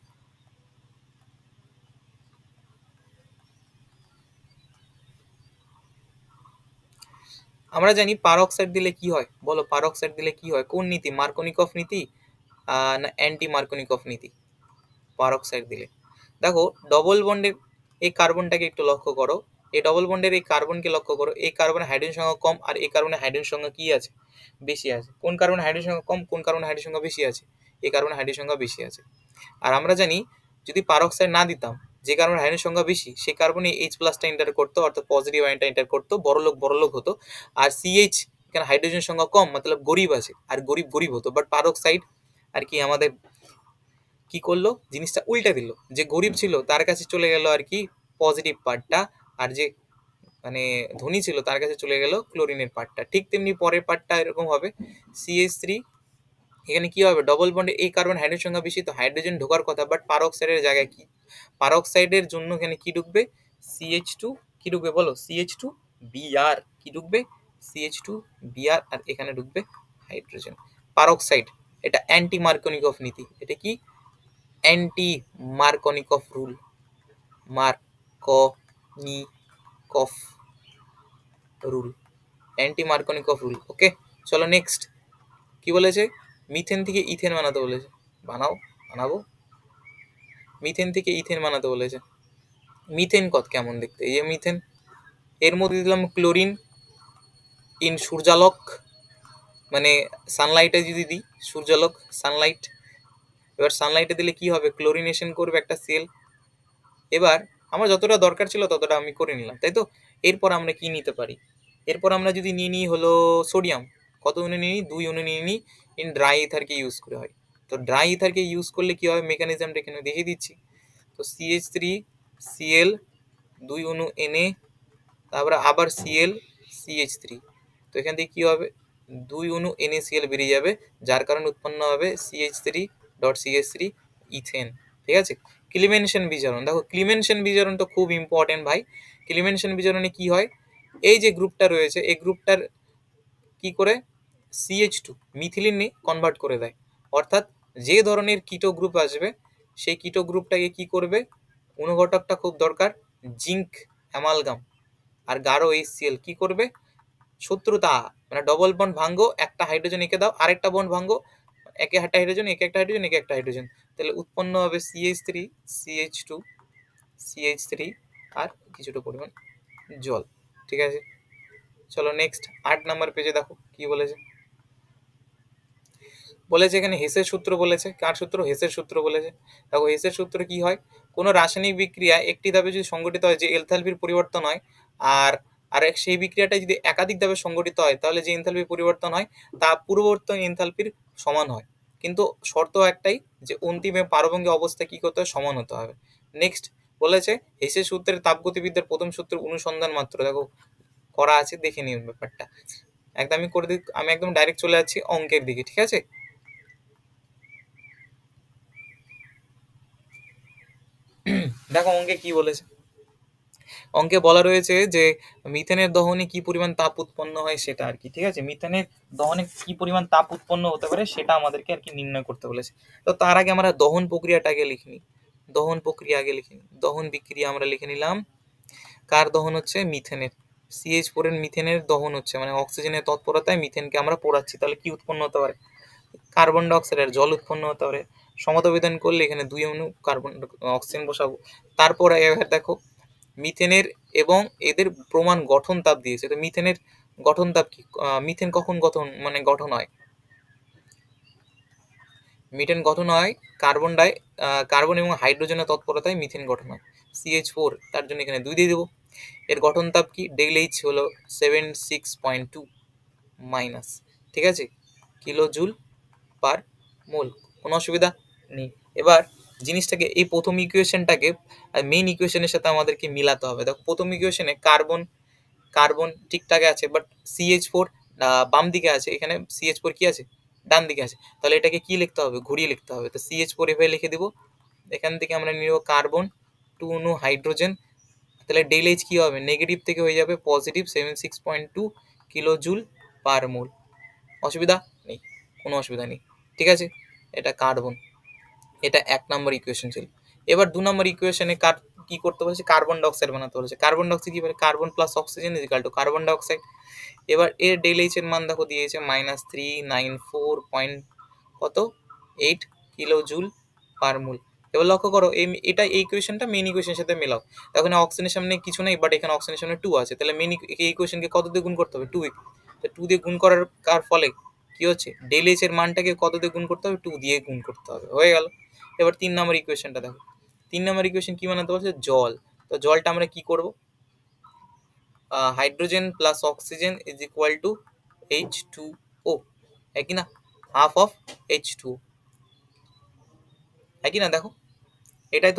আমরা জানি পারক্সাইড দিলে কি হয়, বলো পারক্সাইড দিলে কি হয়, কোন নীতি, মার্কোনিকফ নীতি না অ্যান্টি মার্কোনিকফ নীতি? পারক্সাইড দিলে দেখো ডবল বন্ডের এই কার্বনটাকে একটু লক্ষ্য করো, এই ডবল বন্ডের এই কার্বনকে লক্ষ্য করো, এই কার্বনের হাইড্রোজেন সংখ্যা কম আর এই কার্বনের হাইড্রোজেন সংখ্যা কি আছে, বেশি আছে। কোন কার্বনের হাইড্রোজেন সংখ্যা কম, কোন কার্বনের হাইড্রোজেন সংখ্যা বেশি আছে, এই কার্বনের হাইড্রোজেন সংখ্যা বেশি আছে। আর আমরা জানি যদি পারক্সাইড না দিতাম, যে কার্বনের হাইড্রোজেন সংখ্যা বেশি সেই কার্বনে H+টা এন্টার করতো, অর্থাৎ পজিটিভ আয়নটা এন্টার করতো, বড়লোক হতো। আর CH এখানে হাইড্রোজেন সংখ্যা কম, মতলব গরিব আছে, আর গরিব হতো। বাট পারক্সাইড আর কি আমাদের কি করলো, জিনিসটা উল্টে দিল, যে গরিব ছিল তার কাছে চলে গেল আর কি পজিটিভ পার্টটা, আর যে মানে ধনী ছিল তার কাছে চলে গেল ক্লোরিনের পার্টটা। ঠিক তেমনি পরের পার্টটা এরকম হবে, CH3 এখানে কি হবে, ডবল বন্ডে এই কার্বন হাইড্রোজেন সংখ্যা বেশি, তো হাইড্রোজেন ঢোকার কথা, বাট পারক্সাইডের জায়গায় কি, পারক্সাইডের জন্য এখানে কি ঢুকবে, CH2 কি ঢুকবে বলো, CH2Br কি ঢুকবে, CH2Br, আর এখানে ঢুকবে হাইড্রোজেন। পারক্সাইড এটা অ্যান্টি মার্কোনিকফ নীতি, এটা কি anti Markovnikov rule, Markovnikov rule, anti Markovnikov rule. Okay, চলো নেক্সট কি বলেছে, মিথেন থেকে ইথেন বানাতে বলেছে, বানাবো মিথেন থেকে ইথেন বানাতে বলেছে। মিথেন কত কেমন দেখতে, এই যে মিথেন, এর মধ্যে দিলাম ক্লোরিন ইন সূর্যালোক, মানে সানলাইটে যদি দিই সূর্যালোক সানলাইট, এবার সানলাইটে দিলে কি হবে, ক্লোরিনেশন করবে একটা সেল। এবার আমার যতটা দরকার ছিল ততটা আমি করে নিলাম, তাই তো। এরপর আমরা কি নিতে পারি, এরপর আমরা যদি নিয়ে নিই হলো সোডিয়াম, কত ইউনিট নিয়ে নিই, 2 ইউনিট নিয়ে নিই, ইন ড্রাই ইথারকে ইউজ করে হয়। তো ড্রাই ইথারকে ইউজ করলে কি হবে, মেকানিজমটা এখানে দেখিয়ে দিচ্ছি। তো CH3Cl 2 Na, তারপরে আবার CH3, তো এখান থেকে কি হবে, 2 NaCl বেরিয়ে যাবে, যার কারণে উৎপন্ন হবে CH3.CH3 ইথেন, ঠিক আছে। ক্লিমেনশন বিজারণ, দেখো ক্লিমেনশন বিজারণ তো খুব ইম্পর্টেন্ট ভাই। ক্লিমেনশন বিজারণে কি হয়, এই যে গ্রুপটা রয়েছে এই গ্রুপটার কি করে CH2 মিথিলিনে কনভার্ট করে দেয়, অর্থাৎ যে ধরনের কিটো গ্রুপ আসবে সেই কিটো গ্রুপটাকে কি করবে, অনুঘটকটা খুব দরকার, জিঙ্ক অ্যামালগাম আর গাঢ় HCl কি করবে, শত্রুতা, মানে ডবল বন্ড ভাঙ্গো, একটা হাইড্রোজেন এঁকে দাও, আরেকটা বন্ড ভাঙ্গো, একে একটা হাইড্রোজেন একে একটা হাইড্রোজেন একে একটা হাইড্রোজেন, তাহলে উৎপন্ন হবে CH3 CH2 আর কিছুটা পরিমাণ জল, ঠিক আছে। চলো নেক্সট 8 নম্বর পেজে দেখো কি বলেছে, বলেছে এখানে হেসের সূত্র বলেছে, কার সূত্র, হেসের সূত্র বলেছে। দেখো হেসের সূত্র কি হয়, কোনো রাসায়নিক বিক্রিয়া একটি ধাপে যদি সংগঠিত হয় যে এনথালপির পরিবর্তন হয়, আর সেই বিক্রিয়াটা যদি একাধিক ধাপে সংগঠিত হয় তাহলে যে এনথালপির পরিবর্তন হয় তা পূর্ববর্তী এনথালপির সমান হয়, কিন্তু শর্ত একটাই, যে অন্তিমে পারমাণবিক অবস্থা কি করতে হবে, সমান হতে হবে। নেক্সট বলেছে হেসের সূত্রের তাপগতিবিদ্যার প্রথম সূত্রের অনুসন্ধান মাত্র, দেখো করা আছে, দেখে নিন ব্যাপারটা একদম। আমি করে দিই, আমি একদম ডাইরেক্ট চলে যাচ্ছি অঙ্কের দিকে, ঠিক আছে। দেখো অঙ্কে কি বলেছে, অঙ্কে বলা রয়েছে যে মিথেনের দহনে কি পরিমাণ তাপ উৎপন্ন হয় সেটা আর কি, ঠিক আছে। মিথেনের দহনে কি পরিমাণ তাপ উৎপন্ন হতে পারে সেটা আমাদেরকে আর কি নির্ণয় করতে বলেছে। তো তার আগে আমরা দহন প্রক্রিয়াটাকে লিখিনি। দহন প্রক্রিয়া আগে লিখে নিই, দহন বিক্রিয়া আমরা লিখে নিলাম। কার দহন হচ্ছে? মিথেনের। CH4 এর মিথেনের দহন হচ্ছে, মানে অক্সিজেনের তৎপরতায় মিথেনকে আমরা পোড়াচ্ছি, তাহলে কি উৎপন্ন হতে পারে? কার্বন ডাইঅক্সাইড আর জল উৎপন্ন হতে পারে। সমতাবিধান করলে এখানে 2 অণু কার্বন অক্সিজেন বসাবো। তারপর এবার দেখো মিথেনের এবং এদের প্রমাণ গঠন তাপ দিয়েছে, তো মিথেনের গঠন তাপ কি? মিথেন কখন গঠন হয়? মিথেন গঠন হয় কার্বন এবং হাইড্রোজেনের তৎপরতায় মিথেন গঠন হয়। CH4, তার জন্য এখানে 2 দিয়ে দেবো। এর গঠন তাপ কি? ΔH হলো 76.2 মাইনাস, ঠিক আছে, কিলো জুল পার মোল। কোনো অসুবিধা নেই। এবার জিনিসটাকে, এই প্রথম ইকুয়েশনটাকে মেইন ইকুয়েশনের সাথে আমাদেরকে মিলাতে হবে। দেখো প্রথম ইকুয়েশনে কার্বন কার্বন ঠিকঠাক আছে, বাট CH4 বাম দিকে আছে, এখানে CH4 কি আছে? ডান দিকে আছে। তাহলে এটাকে কি লিখতে হবে? ঘুরিয়ে লিখতে হবে। তো CH4 এভাবে লিখে দিব। এখান থেকে আমরা নিব কার্বন, 2 অণু হাইড্রোজেন, তাহলে ΔH কি হবে? নেগেটিভ থেকে হয়ে যাবে পজিটিভ, 76.2 কিলো জুল পার মোল। অসুবিধা নেই, কোনো অসুবিধা নেই, ঠিক আছে। এটা কার্বন, এটা 1 নম্বর ইকুয়েশন ছিল। এবার 2 নম্বর ইকুয়েশনে কি করতে বলেছে? কার্বন ডাইঅক্সাইড বানাতে বলেছে। কার্বন ডাইঅক্সাইড কি বলে? Carbon plus oxygen is equal two carbon dioxide. এবার এর ΔH এর মান দেখো দিয়েছে -394 কত 8 কিলো জুল পার মোল। এবার লক্ষ্য করো এটা এই ইকুয়েশনটা মেইন ইকুয়েশনের সাথে মেলাও। তখন অক্সিজেনের সামনে কিছু নেই, বাট এখানে অক্সিজেনের সামনে 2 আছে, তাহলে মেইন এই ইকুয়েশনকে কত দিয়ে গুণ করতে হবে? 2 তো 2 দিয়ে গুণ করার ফলে কি হচ্ছে? ΔH এর মানটাকে কত দিয়ে গুণ করতে হবে? 2 দিয়ে গুণ করতে হবে, হয়ে গেল। এবার 3 নম্বর ইকুয়েশনটা দেখো। 3 নম্বর ইকুয়েশন কি বানাতে বলছে? জল। তো জলটা আমরা কি করব? Hydrogen plus oxygen is equal two H2O, একই না? হাফ অফ H2O, একই না? দেখো এটাই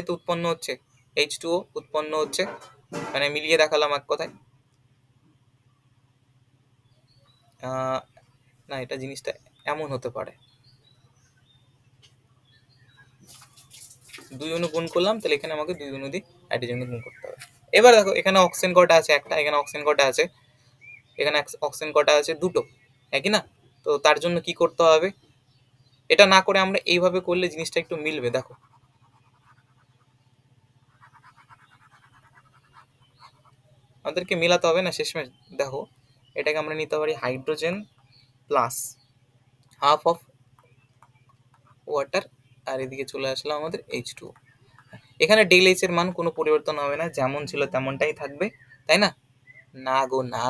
তো উৎপন্ন হচ্ছে, H2O উৎপন্ন হচ্ছে, মানে মিলিয়ে দেখালাম এক কথায়। না, এটা জিনিসটা এমন হতে পারে, 2 অণু গুণ করলাম, তাহলে এখানে আমাকে 2 অণু দিয়ে হাইড্রোজেন গুণ করতে হবে। এবার দেখো এখানে অক্সিজেন কটা আছে? একটা। এখানে অক্সিজেন কটা আছে? এখানে অক্সিজেন কটা আছে? 2টো, একই না? তো তার জন্য কি করতে হবে? এটা না করে আমরা এইভাবে করলে জিনিসটা একটু মিলবে। দেখো আমাদেরকে মেলাতে হবে না শেষমেশ। দেখো এটাকে আমরা নিতে পারি hydrogen plus half of water, আর এদিকে চলে আসলো আমাদের H2O। এখানে ΔH এর মান কোনো পরিবর্তন হবে না, যেমন ছিল তেমনটাই থাকবে, তাই না? না গো না,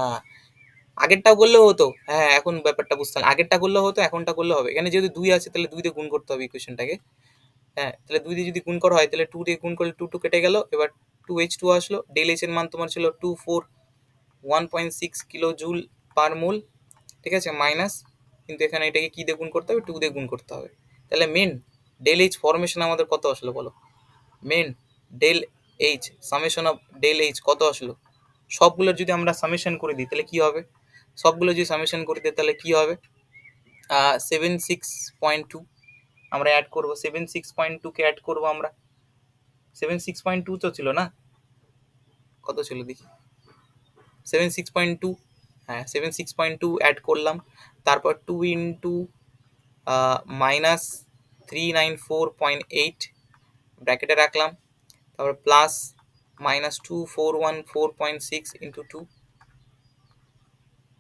আগেরটা করলেও হতো। হ্যাঁ, এখন ব্যাপারটা বুঝতে পারলাম। আগেরটা করলেও হতো, এখনটা করলেও হবে। এখানে যেহেতু 2 আছে, তাহলে 2 দিয়ে গুণ করতে হবে ইকুয়েশনটাকে। হ্যাঁ, তাহলে 2 দিয়ে যদি গুণ করা হয়, তাহলে 2 দিয়ে গুণ করলে 2 2 কেটে গেল। এবার 2H2 আসলো। ΔH এর মান তোমার ছিল 1.6 কিলো জুল পার মোল, ঠিক আছে, মাইনাস, কিন্তু এখানে এটাকে কি দিয়ে গুণ করতে হবে? 2 দিয়ে গুণ করতে হবে। তাহলে মেন ΔH ফরমেশন আমাদের কত আসলো বলো? Main ΔH summation of ΔH কত আসলো? সবগুলোর যদি আমরা সামেশন করে দিই তাহলে কি হবে? সবগুলো যদি সামেশন করে দিই তাহলে কি হবে? 76.2 আমরা অ্যাড করবো, 76.2 কে অ্যাড করবো আমরা। 76.2 তো ছিল না? কত ছিল দেখি? 76.2, হ্যাঁ 76.2 অ্যাড করলাম। তারপর 2 ইন্টু -394.8 ব্র্যাকেটে রাখলাম। তারপর প্লাস -2414.6 ইন্টু 2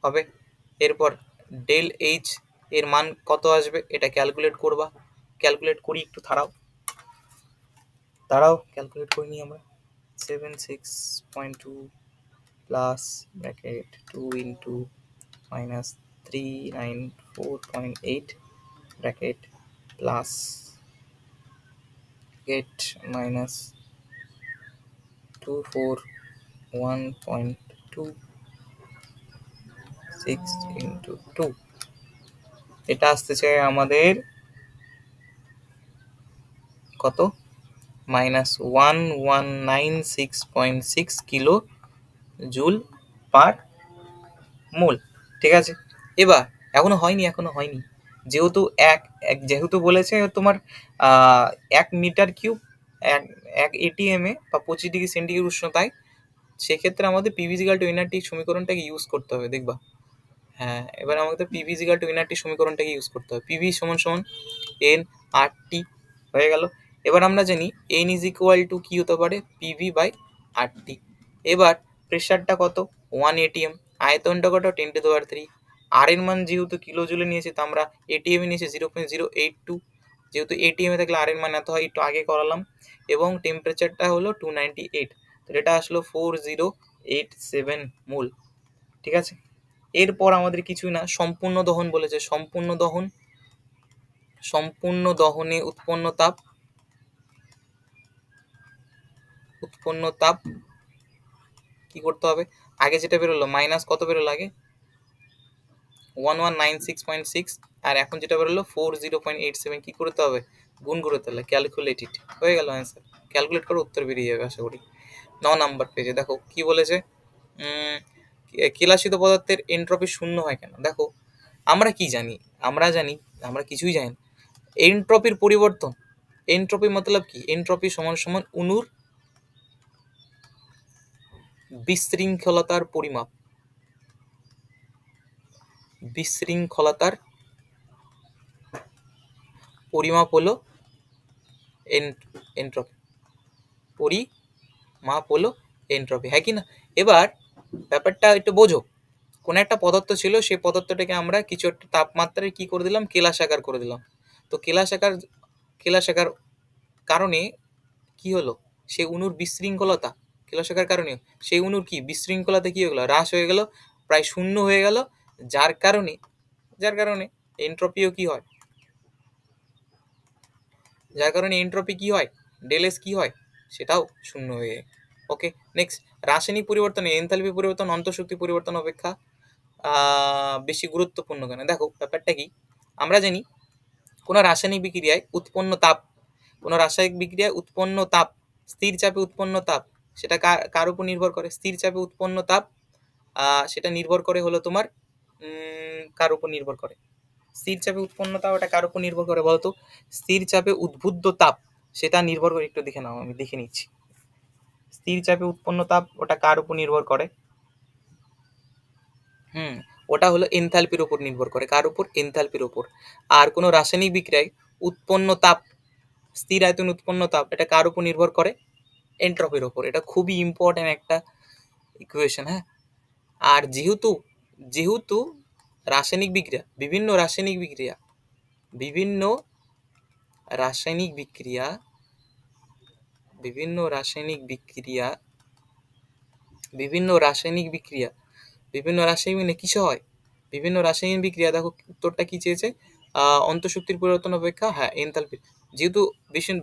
হবে। এরপর ΔH এর মান কত আসবে এটা ক্যালকুলেট করবা। ক্যালকুলেট করি, একটু দাঁড়াও ক্যালকুলেট করে নিই আমরা। 76.2 plus bracket 2 into -394.8 bracket plus গেট মাইনাস 241.26 ইন্টু 2, এটা আসতেছে আমাদের কত? -1196.6 কিলো জুল পার মোল, ঠিক আছে। এবার এখনো হয়নি, যেহেতু যেহেতু বলেছে তোমার 1 মিটার কিউব, এক এটিএম এ বা 25 ডিগ্রি সেন্টিগ্রেড উষ্ণতায়, সেক্ষেত্রে আমাদের PV=nRT সমীকরণটাকে ইউজ করতে হবে, দেখবা। হ্যাঁ, এবার আমাদের PV=nRT সমীকরণটাকে ইউজ করতে হবে। PV = nRT হয়ে গেল। এবার আমরা জানি এন ইজ ইকুয়াল টু কি হতে পারে, পিভি বাই আরটি। এবার প্রেশারটা কত, 1 এটিএম, আয়তনটা কত, 10⁻³ আর এর মান যেহেতু কিলো জুলে নিয়েছি তো আমরা এটিএম এ নিয়েছি 0.082, যেহেতু এটিএম এ থাকলে আর এর মান এত হয়, একটু আগে করালাম, এবং টেম্পারেচারটা হলো 298, তো এটা আসলো 4087 মোল। ঠিক আছে, এরপর আমাদের কিছুই না, সম্পূর্ণ দহন বলেছে, সম্পূর্ণ দহনে উৎপন্ন তাপ কি করতে হবে, আগে যেটা বেরোলো মাইনাস কত বেরোলো, আগে 1196.6, আর এখন যেটা বেরোলো 40.87, কি করতে হবে, গুণ করতে হবে, ক্যালকুলেট ইট, হয়ে গেল অ্যান্সার। ক্যালকুলেট করে উত্তর বেরিয়ে যাবে আশা করি। 9 নাম্বার পেজে দেখো কি বলেছে, কেলাসিত পদার্থের এন্ট্রপি শূন্য হয় কেন। দেখো আমরা কি জানি, আমরা কিছুই জানি না। এন্ট্রপির পরিবর্তন, এন্ট্রপি মতলব কি, এন্ট্রপি সমান সমান অণুর বিশৃঙ্খলতার পরিমাপ, বিশৃঙ্খলতার পরিমাপ হলো এন্ট্রপি, পরিমাপ হলো এন্ট্রপি, হ্যাঁ কি না। এবার ব্যাপারটা একটু বোঝো, কোন একটা পদার্থ ছিল, সেই পদার্থটাকে আমরা কিছু একটা তাপমাত্রায় কি করে দিলাম, কেলাসাকার করে দিলাম। তো কেলাসাকার কারণে কি হলো, সেই অণুর বিশৃঙ্খলতা, কেলাসাকার কারণে সেই অণুর কি বিশৃঙ্খলতা কি হয়ে গেল, হ্রাস হয়ে গেল, প্রায় শূন্য হয়ে গেল, যার কারণে এন্ট্রপিও কি হয়, যার কারণে এন্ট্রপি কি হয়, ডেলএস কি হয়, সেটাও শূন্য হয়ে যায়। ওকে, নেক্সট, রাসায়নিক পরিবর্তনে এনথালপি পরিবর্তন অন্তঃশক্তি পরিবর্তন অপেক্ষা বেশি গুরুত্বপূর্ণ কেন। দেখো ব্যাপারটা কি, আমরা জানি কোনো রাসায়নিক বিক্রিয়ায় উৎপন্ন তাপ, স্থির চাপে উৎপন্ন তাপ, সেটা কার উপর নির্ভর করে, স্থির চাপে উৎপন্ন তাপ সেটা নির্ভর করে হলো তোমার কার উপর নির্ভর করে, স্থির চাপে উৎপন্ন তাপ ওটা কার উপর নির্ভর করে বলতো, স্থির চাপে উদ্বুদ্ধ তাপ সেটা নির্ভর করে, একটু দেখে নাও, আমি দেখে নিচ্ছি। স্থির চাপে উৎপন্ন তাপ ওটা কার উপর নির্ভর করে, ওটা হলো এনথালপির উপর নির্ভর করে, কার উপর, এনথালপির উপর। আর কোনো রাসায়নিক বিক্রিয়ায় উৎপন্ন তাপ, স্থির আয়তন উৎপন্ন তাপ, এটা কার উপর নির্ভর করে, এন্ট্রপির উপর। এটা খুবই ইম্পর্টেন্ট একটা ইকুয়েশন, হ্যাঁ। আর যেহেতু রাসায়নিক বিক্রিয়া, বিভিন্ন রাসায়নিক কিসে হয়, বিভিন্ন রাসায়নিক বিক্রিয়া, দেখো উত্তরটা কি চেয়েছে, অন্তঃশক্তির পরিবর্তন অপেক্ষা, হ্যাঁ এনথালপি, যেহেতু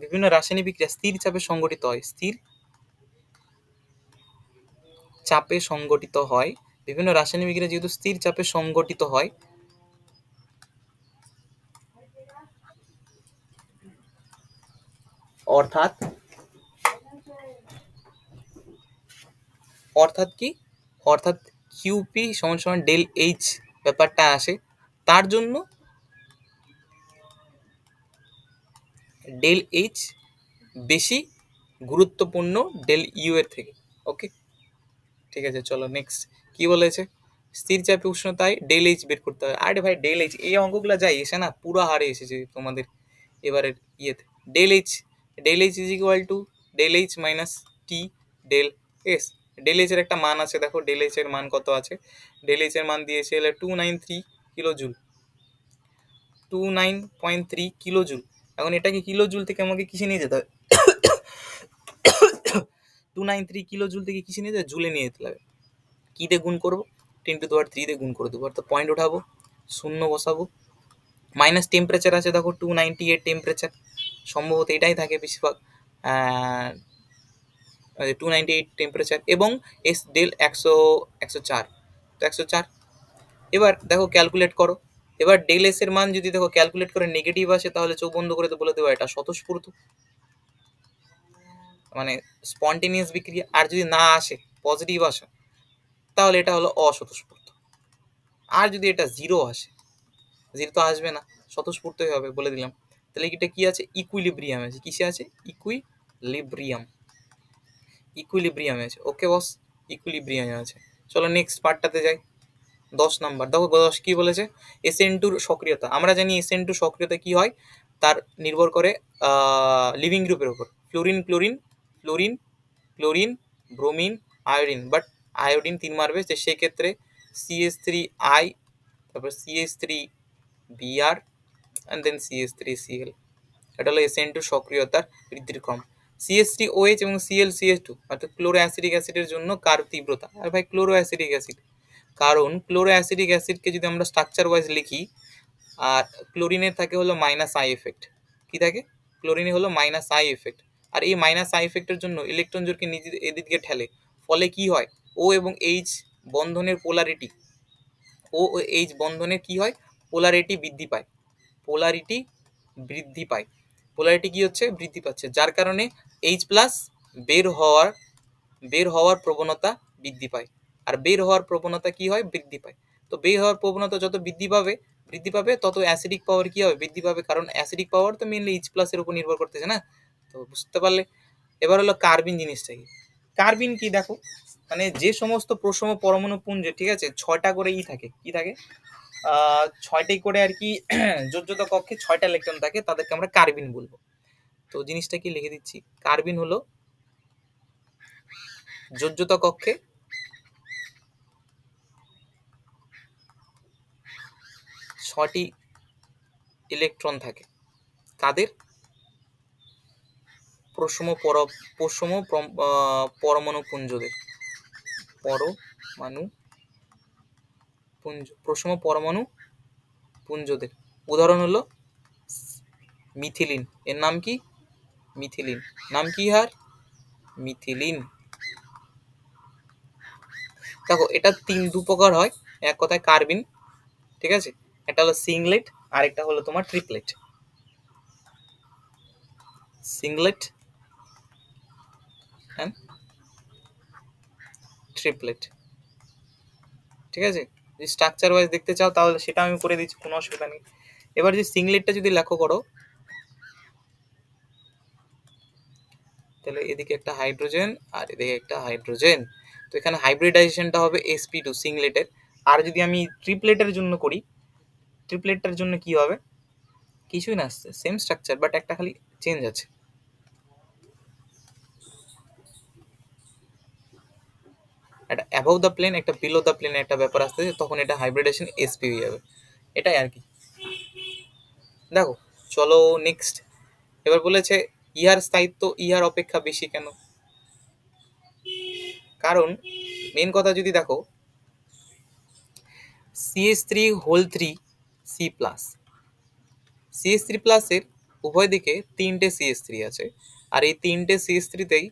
বিভিন্ন রাসায়নিক বিক্রিয়া স্থির চাপে সংগঠিত হয়, বিভিন্ন রাসায়নিক বিক্রিয়া যেহেতু স্থির চাপে সংগঠিত হয়, অর্থাৎ কিউপি সমান সমান ডেল এইচ ব্যাপারটা আসে, তার জন্য ডেল এইচ বেশি গুরুত্বপূর্ণ ডেল ইউ এর থেকে। ওকে, ঠিক আছে, চলো নেক্সট কি বলেছে, স্থির চাপে উষ্ণতায় ডেল এইচ বের করতে হবে। আরে ভাই ডেল এইচ, এই অঙ্কগুলো যাই এসে না পুরো হারে এসেছে তোমাদের এবারের ইয়েতে। Del H is equal to del H minus T del S. Del H এর একটা মান আছে, দেখো ডেল এইচ এর মান কত আছে, ডেল এইচ এর মান দিয়েছে 293 কিলো জুল, 29.3 কিলো জুল। এখন এটাকে কিলো জুল থেকে আমাকে কিসে নিয়ে যেতে হবে, 293 কিলো জুল থেকে কিসে নিয়ে যেতে, জুলে নিয়ে যেতে হবে। কী দিয়ে গুণ করবো, 10⁻³ দিয়ে গুণ করে দেবো, অর্থাৎ পয়েন্ট উঠাবো, শূন্য বসাবো, মাইনাস টেম্পারেচার আছে দেখো 298 টেম্পারেচার, সম্ভবত এটাই থাকে বেশিরভাগ, 298 টেম্পারেচার, এবং এস ডেল 104, তো 104। এবার দেখো ক্যালকুলেট করো, এবার ডেল এস এর মান যদি দেখো ক্যালকুলেট করে নেগেটিভ আসে, তাহলে চোখ বন্ধ করে বলে দেবো এটা স্বতঃস্ফূর্ত, মানে স্পন্টেনিয়াস বিক্রিয়া। আর যদি না আসে, পজিটিভ আসে, তাহলে এটা হলো অস্বতঃস্ফূর্ত। আর যদি এটা জিরো আসে, জিরো তো আসবে না, স্বতঃস্ফূর্তই হবে, বলে দিলাম। তাহলে এটা কি আছে, ইকুইলিব্রিয়াম আছে, কিসে আছে, ইকুইলিব্রিয়ামে আছে। ওকে বস, ইকুইলিব্রিয়ামে আছে। চলো নেক্সট পার্টটাতে যাই, 10 নাম্বার। দেখো 10 কি বলেছে, SN2 সক্রিয়তা। আমরা জানি SN2 সক্রিয়তা কি হয়, তার নির্ভর করে লিভিং গ্রুপের উপর, fluorine chlorine, fluorine chlorine, bromine, iodine, but iodine 3 মারবে, যে সেক্ষেত্রে CH3I, তারপর CH3Br অ্যান্ড দেন CH3Cl। এটা হলো SN2 সক্রিয়তার বৃদ্ধির ক্রম। CH3OH এবং ClCH2 অর্থাৎ ক্লোরো অ্যাসিডিক অ্যাসিডের জন্য কার তীব্রতা? আর ভাই ক্লোরো অ্যাসিডিক অ্যাসিড, কারণ ক্লোরো অ্যাসিডিক অ্যাসিডকে যদি আমরা স্ট্রাকচার ওয়াইজ লিখি, আর ক্লোরিনের থাকে হলো -I এফেক্ট। কি থাকে? ক্লোরিনে হলো -I এফেক্ট, আর এই -I এফেক্টের জন্য ইলেকট্রন জোরকে নিজে এদিকে ঠেলে, ফলে কি হয়? ও এবং এইচ বন্ধনের পোলারিটি, ও এইচ বন্ধনের কি হয়? পোলারিটি বৃদ্ধি পায়, পোলারিটি বৃদ্ধি পায়, পোলারিটি কি হচ্ছে? বৃদ্ধি পাচ্ছে, যার কারণে H প্লাস বের হওয়ার প্রবণতা বৃদ্ধি পায়। আর বের হওয়ার প্রবণতা কি হয়? বৃদ্ধি পায়। তো বের হওয়ার প্রবণতা যত বৃদ্ধি পাবে তত অ্যাসিডিক পাওয়ার কি হবে? বৃদ্ধি পাবে, কারণ অ্যাসিডিক পাওয়ার তো মেইনলি H প্লাসের উপর নির্ভর করতেছে না। তো বুঝতে পারলে? এবার হলো কার্বিন জিনিসটা কি? কার্বিন কি দেখো, মানে যে সমস্ত প্রশম পরমাণু পুঞ্জে, ঠিক আছে, 6টা করে থাকে, কি থাকে? 6টি করে আর কি যোজ্যতা কক্ষে 6টা ইলেকট্রন থাকে, তাদেরকে আমরা কার্বিন বলবো। তো জিনিসটা কি লিখে দিচ্ছি, কার্বিন হলো যোজ্যতা কক্ষে 6টি ইলেকট্রন থাকে, কাদের? প্রশম পরমাণু পুঞ্জদের, প্রশম পরমাণু পুঞ্জদের। উদাহরণ হলো মিথিলিন, এর নাম কি? মিথিলিন, নাম কি হার? মিথিলিন। দেখো এটা দু প্রকার হয়, এক কথায় কার্বিন, ঠিক আছে, একটা হলো সিংলেট আর একটা হলো তোমার ট্রিপলেট। সিংলেট অ্যান্ড ট্রিপলেট, ঠিক আছে। যদি স্ট্রাকচার ওয়াইজ দেখতে চাও তাহলে সেটা আমি করে দিচ্ছি, কোনো অসুবিধা নেই। এবার যে সিংলেটটা যদি লক্ষ্য করো, তাহলে এদিকে একটা হাইড্রোজেন আর এদিকে একটা হাইড্রোজেন, তো এখানে হাইব্রিডাইজেশনটা হবে sp2 সিংলেটের। আর যদি আমি ট্রিপলেটের জন্য করি, ট্রিপলেটটার জন্য কি হবে? কিছুই না, সেম স্ট্রাকচার, বাট একটা খালি চেঞ্জ আছে। একটা অ্যাবভ দ্য প্লেন, একটা বিলো দ্য প্লেন, একটা ব্যাপার আসতে, তখন এটা হাইব্রিডেশন sp হয়ে যাবে, এটাই আর কি। দেখো চলো নেক্সট। এবার বলেছে ইহার স্থায়িত্ব ইহার অপেক্ষা বেশি কেন? কারণ মেন কথা যদি দেখো, CH3 প্লাস, CH3 প্লাসের উভয় দিকে 3টে CH3 আছে, আর এই 3টে CH3তেই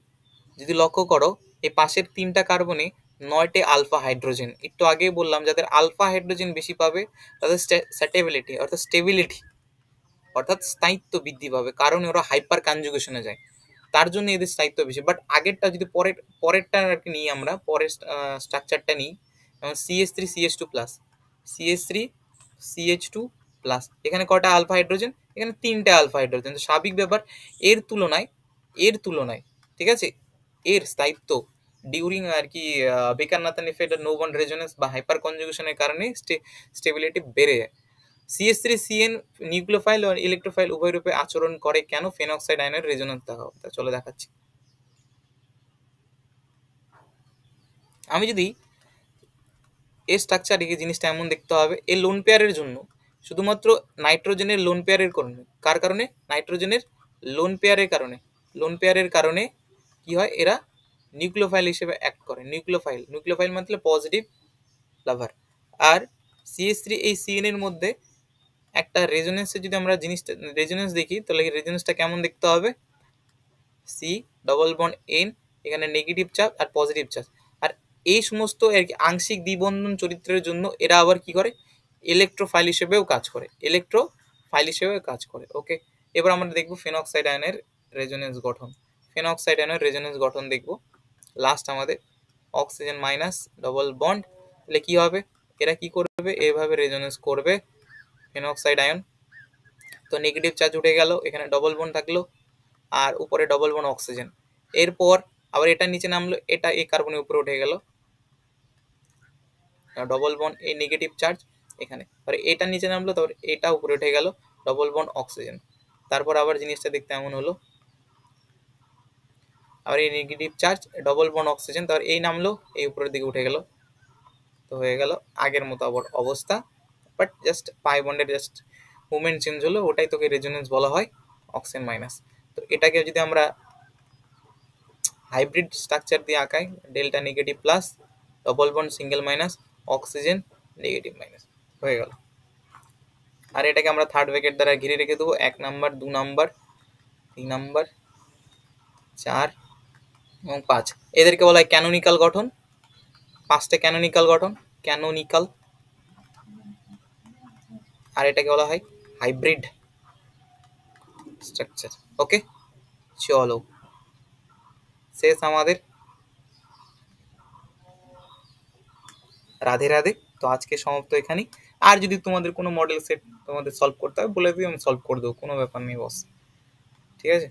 যদি লক্ষ্য করো, এই পাশের 3টা কার্বনে 9টে আলফা হাইড্রোজেন। একটু আগেই বললাম, যাদের আলফা হাইড্রোজেন বেশি পাবে তাদের স্টেবিলিটি অর্থাৎ স্থায়িত্ব বৃদ্ধি পাবে, কারণ ওরা হাইপার কনজুগেশনে যায়, তার জন্য এদের স্থায়িত্ব বেশি। বাট আগেরটা যদি পরেরটা আর কি নিই, আমরা পরের স্ট্রাকচারটা নিই, যেমন CH3 CH2 plus, CH3 CH2 plus, এখানে কটা আলফা হাইড্রোজেন? এখানে 3টে আলফা হাইড্রোজেন। তো স্বাভাবিক ব্যাপার, এর তুলনায় ঠিক আছে, এর স্থায়িত্ব ডিউরিং আর কি বেকার-নাথান এফেক্ট, নো বন্ড রেজোনেন্স বা হাইপার কনজুগেশনের কারণে স্টেবিলিটি বেড়ে যায়। CH3CN নিউক্লিওফাইল ও ইলেকট্রোফাইল উভয় রূপে আচরণ করে কেন? ফেনক্সাইড আয়নের রেজোনেন্স দেখাও। চলো দেখাচ্ছি। আমি যদি এর স্ট্রাকচার এই জিনিসটা এমন দেখতে হবে, এই লোন পেয়ারের জন্য শুধুমাত্র নাইট্রোজেনের লোন পেয়ারের কারণে, কার কারণে? নাইট্রোজেনের লোন পেয়ারের কারণে কি হয়? এরা নিউক্লিওফাইল হিসেবে অ্যাক্ট করে। নিউক্লিওফাইল মানে পজিটিভ লাভার। আর CH3 এই CN এর মধ্যে একটা রেজোনেন্সে যদি আমরা জিনিসটা রেজোনেন্স দেখি, তাহলে রেজোনেন্সটা কেমন দেখতে হবে? C ডবল বন্ড N, এখানে নেগেটিভ চার্জ আর পজিটিভ চার্জ। আর এই সমস্ত আর কি আংশিক দ্বিবন্ধন চরিত্রের জন্য এরা আবার কি করে? ইলেকট্রোফাইল হিসেবেও কাজ করে। ওকে, এবার আমরা দেখবো ফেনক্সাইড আয়নের রেজোনেন্স গঠন দেখবো। লাস্ট আমাদের অক্সিজেন মাইনাস ডবল বন্ড, তাহলে কি হবে? এরা কি করবে? এভাবে রেজোনেন্স করবে ফেনক্সাইড আয়ন। তো নেগেটিভ চার্জ উঠে গেল, এখানে ডবল বন্ড থাকলো, আর উপরে ডবল বন্ড অক্সিজেন। এরপর আবার এটা নিচে নামলো, এটা এই কার্বনের উপরে উঠে গেল, ডবল বন্ড এই নেগেটিভ চার্জ এখানে। আর এটা নিচে নামলো, তারপর এটা উপরে উঠে গেল, ডবল বন্ড অক্সিজেন। তারপর আবার জিনিসটা দেখতে এমন হলো, আর এই negative charge double bond oxygen, তার এই নামলো, এই উপরের দিকে উঠে গেল, তো হয়ে গেল আগের মতো আবার অবস্থা, বাট জাস্ট পাই বন্ডের জাস্ট মুভমেন্ট চেঞ্জ হলো, ওটাই তোকে রেজোনেন্স বলা হয় অক্সিজেন মাইনাস। তো এটাকে যদি আমরা হাইব্রিড স্ট্রাকচার দিয়ে আঁকাই, delta negative plus, double bond single minus, oxygen negative minus, হয়ে গেল। আর এটাকে আমরা থার্ড ব্র্যাকেট দ্বারা ঘিরে রেখে দেবো 1 নাম্বার, 2 নাম্বার, 3 নাম্বার, 4 এবং 5, এদেরকে বলা হয় ক্যানোনিক্যাল গঠন। 5টে ক্যানোনিক্যাল গঠন, ক্যানোনিক্যাল। আর এটাকে বলা হয় হাইব্রিড স্ট্রাকচার। ওকে, চলো শেষ আমাদের, রাধে রাধে। তো আজকে সমাপ্ত এখানেই। আর যদি তোমাদের কোনো মডেল সেট তোমাদের সলভ করতে হবে বলে দিও, আমি সলভ করে দেবো, কোনো ব্যাপার নেই বস, ঠিক আছে।